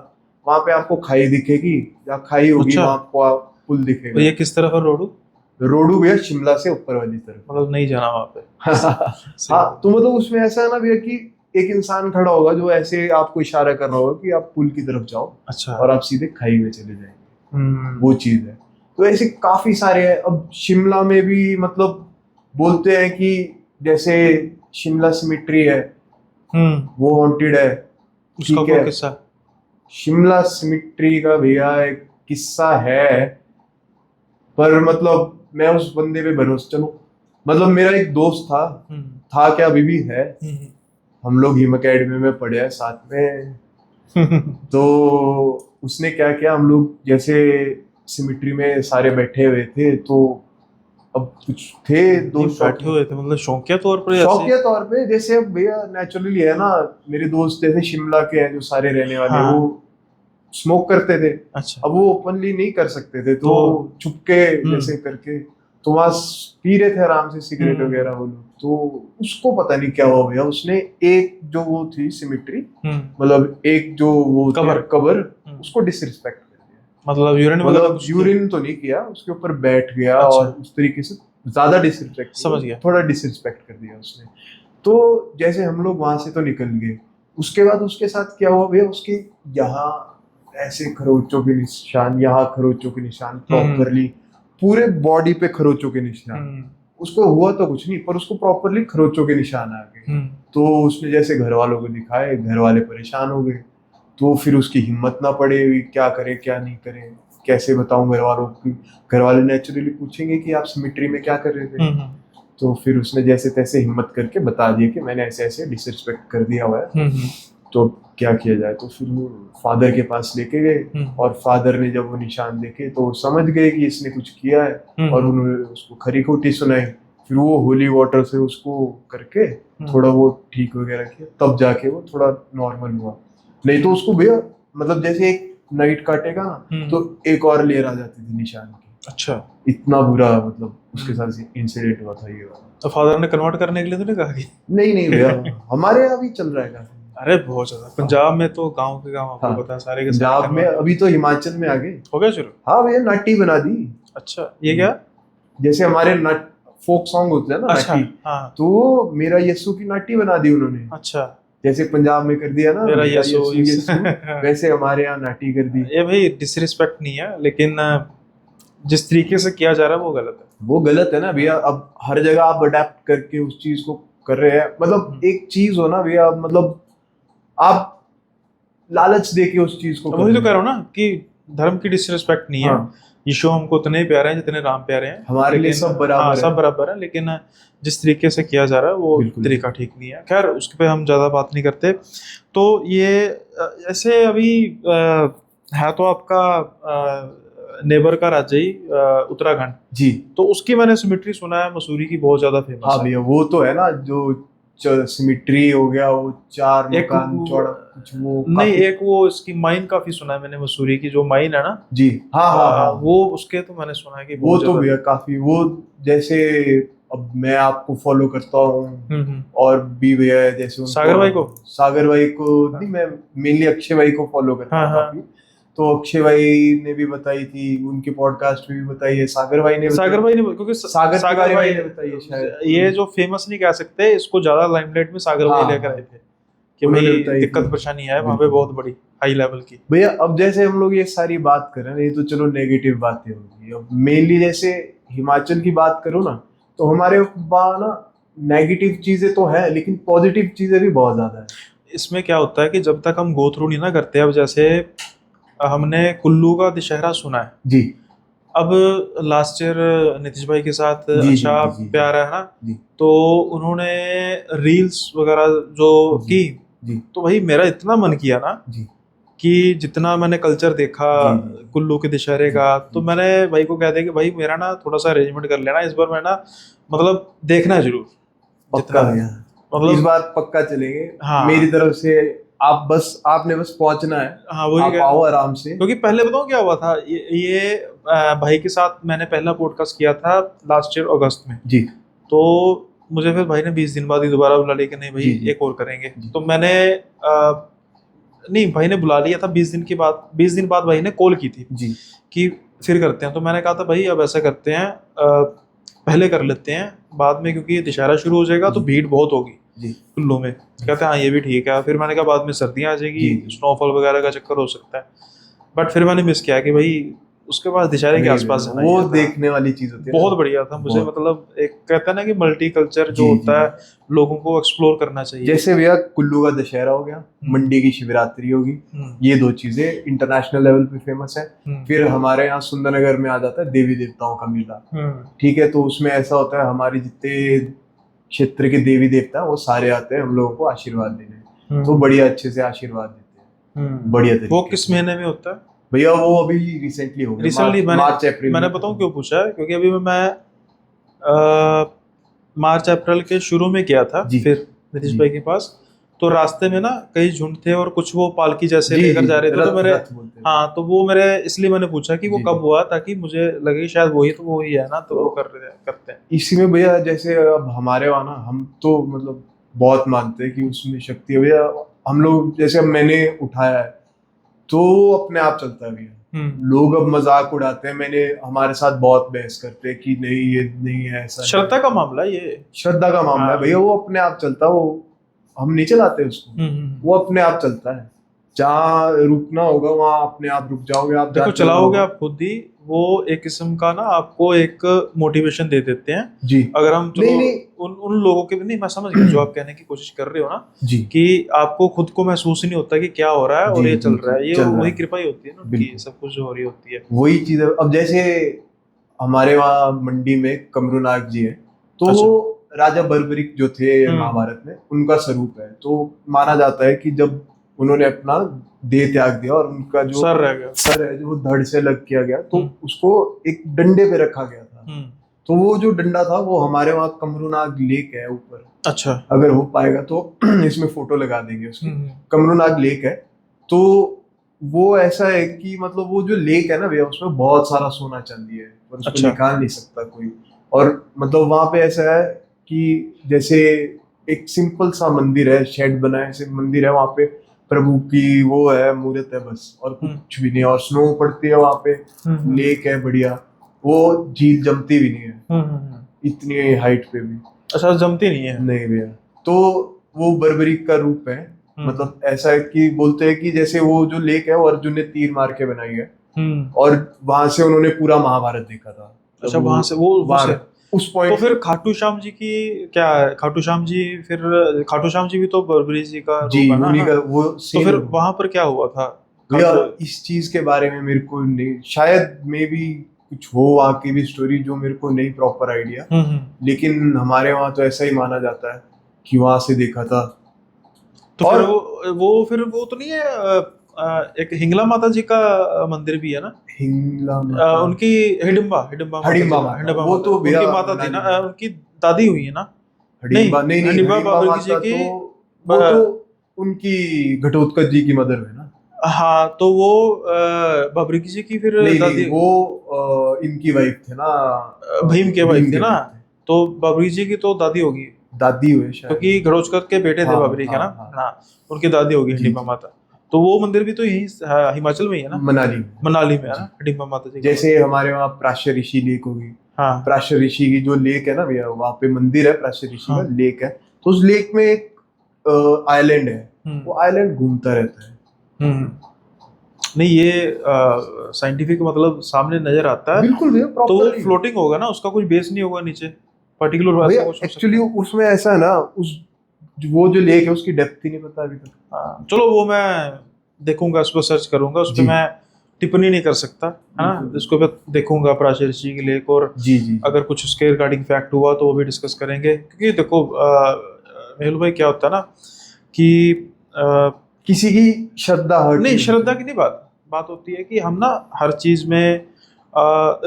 वहां पे आपको खाई दिखेगी, जहाँ खाई होगी वहां आपको पुल दिखेगा। तो ये किस तरफ है रोडू? रोडू भैया शिमला से ऊपर वाली तरफ, मतलब नहीं जाना वहां पे। हाँ, तो मतलब उसमें ऐसा है ना भैया कि एक इंसान खड़ा होगा जो ऐसे आपको इशारा कर रहा होगा कि आप पुल की तरफ जाओ। अच्छा। और आप सीधे खाई में चले जाएंगे। वो चीज है। तो ऐसे काफी सारे हैं। अब शिमला में भी मतलब बोलते हैं कि जैसे शिमला सिमिट्री है, वो हॉन्टेड है। उसका कोई किस्सा? शिमला सिमिट्री का भैया एक किस्सा है, पर मतलब मैं उस बंदे पे भरोसा, चलो मतलब मेरा एक दोस्त था क्या अभी भी है, हम लोग हिम अकेडमी में पढ़े हैं साथ में। तो उसने क्या किया, हम लोग जैसे सिमिट्री में सारे बैठे हुए थे, तो अब कुछ थे दोस्त बैठे हुए थे, मतलब शौकिया तौर पर? शौकिया तौर पे, जैसे अब भैया नेचुरली है ना, मेरे दोस्त जैसे शिमला के हैं जो सारे रहने वाले, वो स्मोक करते थे। अच्छा। अब वो ओपनली नहीं कर सकते थे, तो चुपके जैसे करके तो वहां पी रहे थे आराम से सिगरेट वगैरह वो लोग। तो उसको पता नहीं क्या हुआ भैया, उसने एक जो वो थी सिमिट्री, मतलब एक जो वो कबर उसको डिसरिस्पेक्ट कर दिया। मतलब यूरिन तो नहीं किया, उसके ऊपर बैठ गया। अच्छा। और उस तरीके से ज्यादा डिसरिस्पेक्ट, समझ गया, थोड़ा डिसरिस्पेक्ट कर दिया उसने। तो जैसे हम लोग वहां से तो निकल गए, उसके बाद उसके साथ क्या हुआ भैया, उसके यहाँ ऐसे खरोचों के निशान, यहाँ खरोचों के निशान, प्रॉपरली पूरे बॉडी पे खरोचों के निशान। उसको हुआ तो कुछ नहीं, पर उसको प्रॉपरली खरोचों के निशान आ गए। तो उसने जैसे घर वालों को दिखाए, घर वाले परेशान हो गए। तो फिर उसकी हिम्मत ना पड़े, क्या करे क्या नहीं करे, कैसे बताऊं घर वालों को। घर वाले नेचुरली पूछेंगे कि आप सिमिट्री में क्या कर रहे थे। तो फिर उसने जैसे तैसे हिम्मत करके बता दिया कि मैंने ऐसे ऐसे डिसरिस्पेक्ट कर दिया हुआ है, तो क्या किया जाए। तो फिर वो फादर के पास लेके गए, और फादर ने जब वो निशान देखे तो समझ गए कि इसने कुछ किया है, और उन्होंने उसको खरी खोटी सुनाई। फिर वो होली वाटर से उसको करके थोड़ा वो ठीक वगैरह किया, तब जाके वो थोड़ा नॉर्मल हुआ। नहीं तो उसको भैया मतलब जैसे एक नाइट काटेगा ना, तो एक और लेयर आ जाती थी निशान की। अच्छा, इतना बुरा मतलब उसके साथ इंसिडेंट हुआ था ये वाला। तो फादर ने कन्वर्ट करने के लिए तो नहीं कहा कि? नहीं भैया, हमारे यहाँ भी चल रहा है काफी। अरे बहुत ज्यादा पंजाब में तो गांव के गांव आपको पता है सारे के सारे। पंजाब में अभी तो हिमाचल में आ गए, हो गया शुरू। हाँ भैया, नाटी बना दी। अच्छा, ये क्या? जैसे हमारे फोक सॉन्ग होते हैं ना, अच्छा, नाटी, हाँ। तो मेरा यस्सू की नाटी बना दी उन्होंने। अच्छा, जैसे पंजाब में कर दिया ना मेरा यस्सू, वैसे हमारे यहाँ नाटी कर दी। ये भाई डिसरिस्पेक्ट नहीं है, लेकिन जिस तरीके से किया जा रहा है वो गलत है। वो गलत है ना भैया। अब हर जगह आप अडेप्ट करके उस चीज को कर रहे हैं। मतलब एक चीज हो ना भैया, मतलब आप लालच देके उस चीज को, वही तो कह रहा हूँ ना कि धर्म की डिसरिस्पेक्ट नहीं है। यीशु हमको उतने प्यारे हैं जितने राम प्यारे हैं, हमारे लिए सब बराबर है। सब बराबर है, लेकिन जिस तरीके से किया जा रहा है वो तरीका ठीक नहीं है। खैर, उसके पे हम ज्यादा बात नहीं करते। तो ये ऐसे अभी है तो आपका नेबर का राज्य ही उत्तराखंड, जी। तो उसकी मैंने सिमिट्री सुना है मसूरी की बहुत ज्यादा फेमस हाँ है। भैया वो तो है ना, जो सिमिट्री हो गया, वो 4 एक मकान चौड़ा कुछ, वो नहीं, काफी। एक वो इसकी माइन काफी सुना है मैंने, मसूरी की जो माइन है ना, जी हाँ हाँ हाँ। वो उसके तो मैंने सुना है कि वो बहुत तो ज्यादा। भैया काफी, वो जैसे अब मैं आपको फॉलो करता हूँ, हम्म। और भी भैया है जैसे उनको, सागर भाई को? सागर भाई को नहीं, मैं मेनली अक्षय भाई को फॉलो करता हाँ हूँ हाँ। काफी। तो अक्षय भाई ने भी बताई थी, उनके पॉडकास्ट में भी बताई है, सागर भाई ने सागर बताई, भाई ने, क्योंकि सागर तिवारी भाई भाई ने बताई है शायद। ये जो फेमस नहीं कह सकते, इसको ज्यादा लाइमलाइट में सागर हाँ भाई लेकर हाँ, आए थे कि उन्होंने भाई बताई दिक्कत थी। परेशानी है वहां पे बिल्कुल बहुत बड़ी, हाई लेवल की। भैया, अब जैसे हम लोग ये सारी बात कर रहे हैं, ये तो चलो नेगेटिव बातें होगी, अब मेनली जैसे हिमाचल की बात करो ना, तो हमारे वहाँ ना नेगेटिव चीजें तो है, लेकिन पॉजिटिव चीजें भी बहुत ज्यादा है। इसमें क्या होता है कि जब तक हम गो थ्रू नहीं ना करते, अब जैसे हमने कुल्लू का दशहरा सुना है, जी अब लास्ट ईयर नीतीश भाई के साथ जी जी अच्छा जी जी प्यार है ना, जी तो उन्होंने रील्स वगैरह जो जी की, जी तो भाई मेरा इतना मन किया ना जी कि जितना मैंने कल्चर देखा जी जी कुल्लू के दशहरे जी का, तो जी। मैंने भाई को कह दिया कि भाई मेरा ना थोड़ा सा अरेंजमेंट कर लेना इस बार, मैं ना मतलब देखना है जरूर पक्का जितना है। भैया, इस मतलब बार पक्का चलेंगे। मेरी हाँ तरफ से आप बस, आपने बस पहुंचना है, हाँ, वही आप आओ आराम से। क्योंकि पहले बताऊँ क्या हुआ था, ये भाई के साथ मैंने पहला पॉडकास्ट किया था लास्ट ईयर अगस्त में, जी तो मुझे फिर भाई ने 20 दिन बाद ही दोबारा बुला लिया कि नहीं जी भाई जी एक और करेंगे, जी तो मैंने नहीं, भाई ने बुला लिया था 20 दिन के बाद, 20 दिन बाद भाई ने कॉल की थी जी कि फिर करते हैं, तो मैंने कहा था भाई अब ऐसा करते हैं, पहले कर लेते हैं, बाद में क्योंकि दशहरा शुरू हो जाएगा तो जी भीड़ बहुत होगी जी कुल्लू में। कहते हैं हाँ ये भी ठीक है, फिर मैंने कहा बाद में सर्दियाँ आ जाएगी, जी जी। स्नोफॉल वगैरह का चक्कर हो सकता है, बट फिर मैंने मिस किया कि भाई उसके बाद दशहरे के नहीं आसपास भैया, जाना वो ही था। देखने वाली चीज होती है ना। बहुत बढ़िया था मुझे, बहुत। मतलब एक कहता है ना कि मल्टी कल्चर जो जी जी होता है, जी। लोगों को एक्सप्लोर करना चाहिए। जैसे भैया कुल्लू का दशहरा हो गया, मंडी की शिवरात्रि होगी, हम्म, ये 2 चीजें इंटरनेशनल लेवल पे फेमस है। हम्म, फिर हमारे यहाँ सुंदरनगर में आ जाता है देवी देवताओं का मेला। हम्म, ठीक है, तो उसमें ऐसा होता है, हमारे जितने क्षेत्र के देवी देवता हैं वो सारे आते हैं हम लोगों को आशीर्वाद देने, तो बढ़िया अच्छे से आशीर्वाद देते हैं, बढ़िया वो तरीके किस से। महीने में होता है? भैया वो अभी रिसेंटली हो गया, रिसेंटली मार्च अप्रैल मैंने में बताऊँ खत्म। क्यों पूछा है, क्योंकि अभी मैं मार्च अप्रैल के शुरू में गया था जी फिर नीतीश जी भाई के पास, तो रास्ते में ना कई झुंड थे और कुछ वो पालकी जैसे जी लेकर जी जा रहे थे, तो रथ मेरे रथ बोलते हैं। हाँ, तो वो मेरे इसलिए मैंने पूछा कि वो जी कब जी। हुआ, ताकि मुझे लगे कि शायद वही तो वही है ना, तो तो वो करते हैं। इसी में भैया, जैसे अब हमारे वहाँ ना, हम तो मतलब बहुत मानते हैं कि उसमें शक्ति है भैया। हम लोग जैसे, अब मैंने उठाया है तो अपने आप चलता है भैया। लोग अब मजाक उड़ाते हैं, मैंने हमारे साथ बहुत बहस करते हैं कि नहीं ये नहीं है, ऐसा नहीं श्रद्धा है। का मामला है ये। श्रद्धा का मामला है हाँ। भैया, वो अपने आप चलता है, वो हम नहीं चलाते उसको, वो अपने आप चलता है। जहाँ रुकना होगा वहाँ अपने आप रुक जाओगे, आप देखो जाते चलाओगे रहोगे। आप खुद ही, वो एक किस्म का ना आपको एक मोटिवेशन दे देते हैं। जी अगर हम चलो नहीं नहीं उन लोगों के भी नहीं, मैं समझ गया जो आप कहने की कोशिश कर रहे हो ना, जी कि आपको खुद को महसूस ही नहीं होता कि क्या हो रहा है और जी ये जी चल रहा है, ये चल रहा वही है, कृपा ही होती है ना उनकी, बिल्कुल सब कुछ जो हो रही होती है। वही चीज है। अब जैसे हमारे वहाँ मंडी में कमरूनाग जी है, तो अच्छा। वो राजा बर्बरिक जो थे महाभारत में, उनका स्वरूप है। तो माना जाता है कि जब उन्होंने अपना देह त्याग दिया और उनका जो सर रह गया। सर है जो वो धड़ से अलग किया गया, तो उसको एक डंडे पे रखा गया था। तो वो जो डंडा था वो हमारे वहाँ कमरूनाग लेक है ऊपर, अच्छा। अगर हो पाएगा तो इसमें फोटो लगा देंगे उसकी। हम्म, कमरूनाग लेक है, तो वो ऐसा है कि मतलब वो जो लेक है ना भैया, उसमें बहुत सारा सोना चांदी है और उसको अच्छा। निकाल नहीं सकता कोई। और मतलब वहां पे ऐसा है कि जैसे एक सिंपल सा मंदिर है, शेड बना है, ऐसे मंदिर है, वहां पे प्रभु की वो है, मूर्त है बस, और कुछ भी नहीं है। और स्नो पड़ती है वहां पे, लेक है बढ़िया, वो झील जमती भी नहीं है इतनी हाइट पे भी। अच्छा, जमती नहीं है। नहीं भैया, तो वो बर्बरीक का रूप है। मतलब ऐसा है कि बोलते हैं कि जैसे वो जो लेक है वो अर्जुन ने तीर मार के बनाई है, और वहां से उन्होंने पूरा महाभारत देखा था। अच्छा, वहां से वो वहां उस तो पॉइंट। फिर खाटू श्याम जी की क्या है? खाटू श्याम जी, फिर खाटू श्याम जी भी तो बर्बरी जी का जी रूप है ना, उन्हीं का वो तो सेम। फिर वहां पर क्या हुआ था? भैया इस चीज के बारे में मेरे को नहीं, शायद मे भी कुछ हो वहाँ की भी स्टोरी जो मेरे को नहीं प्रॉपर आइडिया, लेकिन हमारे वहाँ तो ऐसा ही माना जाता है कि वहां से देखा था। तो और फिर वो तो नहीं है, एक हिंगला माता जी का मंदिर भी है ना, हिंगला माता। उनकी हिडिंबा हिडिंबा हडिम्बा माता, हिडिम्बा वो माता, तो उनकी भैया माता थी ना, मनाली में। उनकी दादी हुई है ना। हडिम्बा नहीं नहीं, हडिम्बा हडिम्बा बाबरी जी माता की तो वो तो उनकी घटोत्कच जी की मदर है ना। हाँ, तो वो बाबरी जी की फिर नहीं दादी, नहीं, वो इनकी वाइफ थे ना, भीम के वाइफ भीम थी के ना, वाइफ थे। तो बाबरी जी की तो दादी होगी, दादी हुए शायद। क्योंकि घड़ोचकर के बेटे थे हाँ बाबरी के हाँ ना। हाँ। हाँ, उनकी दादी होगी जी हिडिंबा जी, माता। तो वो मंदिर भी तो यही हिमाचल में ही है ना, मनाली में। मनाली में है जी, ना हिडिंबा माता जी का जैसे हमारे वहाँ प्राश्य ऋषि लेक होगी। हाँ प्राश्य ऋषि की जो लेक है ना भैया, वहाँ पे मंदिर है, प्राश्य ऋषि का हाँ। लेक है। तो उस लेक में एक आइलैंड है, हम्म वो आइलैंड घूमता रहता है। हम्म। नहीं, ये साइंटिफिक मतलब सामने नजर आता है। बिल्कुल भैया, तो वो प्रॉपरली फ्लोटिंग होगा ना, उसका कुछ बेस नहीं होगा नीचे पर्टिकुलर, भैया। ऐसा कुछ हो एक्चुअली सकता है। उसमें ऐसा है ना, उस वो जो लेक है उसकी डेप्थ ही नहीं पता अभी तक। हाँ, चलो वो मैं देखूंगा, उस पर सर्च करूंगा, उस पर जी मैं टिप्पणी नहीं कर सकता है ना, बिल्कुल। इसको मैं देखूंगा प्राचीन ऋषि के लेक, और जी जी जी। अगर कुछ उसके रिगार्डिंग फैक्ट हुआ तो वो भी डिस्कस करेंगे। क्योंकि देखो मेहुल भाई, क्या होता है ना कि अ, किसी की श्रद्धा हर्ट नहीं, नहीं श्रद्धा होती। की नहीं बात बात होती है कि हम ना हर चीज में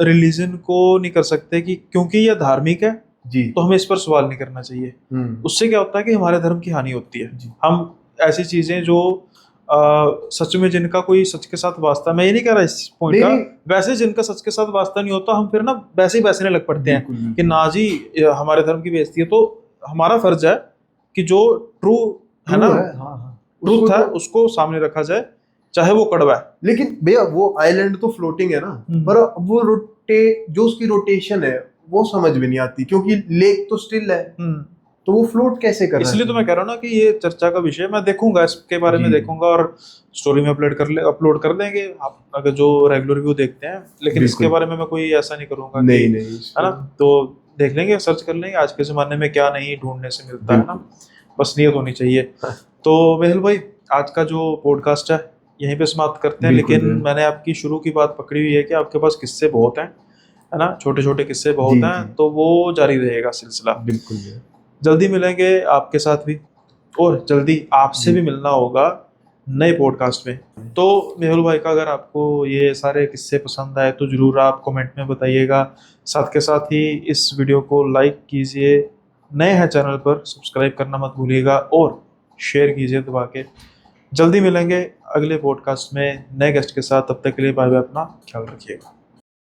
रिलीजन को नहीं कर सकते कि क्योंकि यह धार्मिक है जी। तो हमें इस पर सवाल नहीं करना चाहिए। उससे क्या होता है कि हमारे धर्म की हानि होती है। जी। हम ऐसी चीजें जो सच में जिनका कोई सच के साथ वास्ता, मैं ये नहीं कह रहा इस पॉइंट नहीं का, नहीं, वैसे जिनका सच के साथ वास्ता नहीं होता, हम फिर ना वैसे ही बैसने लग पड़ते हैं बिल्कुल कि बिल्कुल। ना जी हमारे धर्म की बेइज्जती है। तो हमारा फर्ज है कि जो ट्रू है ना, ट्रू है, हाँ हाँ, उसको ट्रूथ है, तो। उसको सामने रखा जाए, चाहे वो कड़वा है। लेकिन भैया वो आइलैंड तो फ्लोटिंग है ना, पर वो जो उसकी रोटेशन है वो समझ में नहीं आती, क्योंकि लेक तो स्टिल है, तो वो फ्लोट कैसे कर रहा है? इसलिए तो मैं कह रहा हूँ ना कि ये चर्चा का विषय, मैं देखूंगा, इसके बारे में जी। देखूंगा, और स्टोरी में अपलोड कर देंगे आप, अगर जो रेगुलर व्यू देखते हैं। लेकिन इसके बिल्कुल। बारे में मैं कोई ऐसा नहीं करूंगा कि, नहीं नहीं, है ना, तो देख लेंगे, सर्च कर लेंगे, आज के ज़माने में क्या नहीं ढूंढने से मिलता है ना, बस नीयत होनी चाहिए। तो मेहुल भाई, आज का जो पॉडकास्ट है यहीं पे समाप्त करते हैं। बिल्कुल लेकिन भैया। मैंने आपकी शुरू की बात पकड़ी हुई है कि आपके पास किस्से बहुत हैं, है ना, छोटे छोटे किस्से जी बहुत हैं, जी, तो वो जारी रहेगा सिलसिला। बिल्कुल भैया। जल्दी मिलेंगे आपके साथ भी, और जल्दी आपसे जी भी मिलना होगा नए पॉडकास्ट में। तो मेहुल भाई का अगर आपको ये सारे किस्से पसंद आए तो ज़रूर आप कमेंट में बताइएगा। साथ के साथ ही इस वीडियो को लाइक कीजिए, नए हैं चैनल पर सब्सक्राइब करना मत भूलिएगा, और शेयर कीजिए दबा के। जल्दी मिलेंगे अगले पॉडकास्ट में नए गेस्ट के साथ, तब तक के लिए बाय बाय, अपना ख्याल रखिएगा।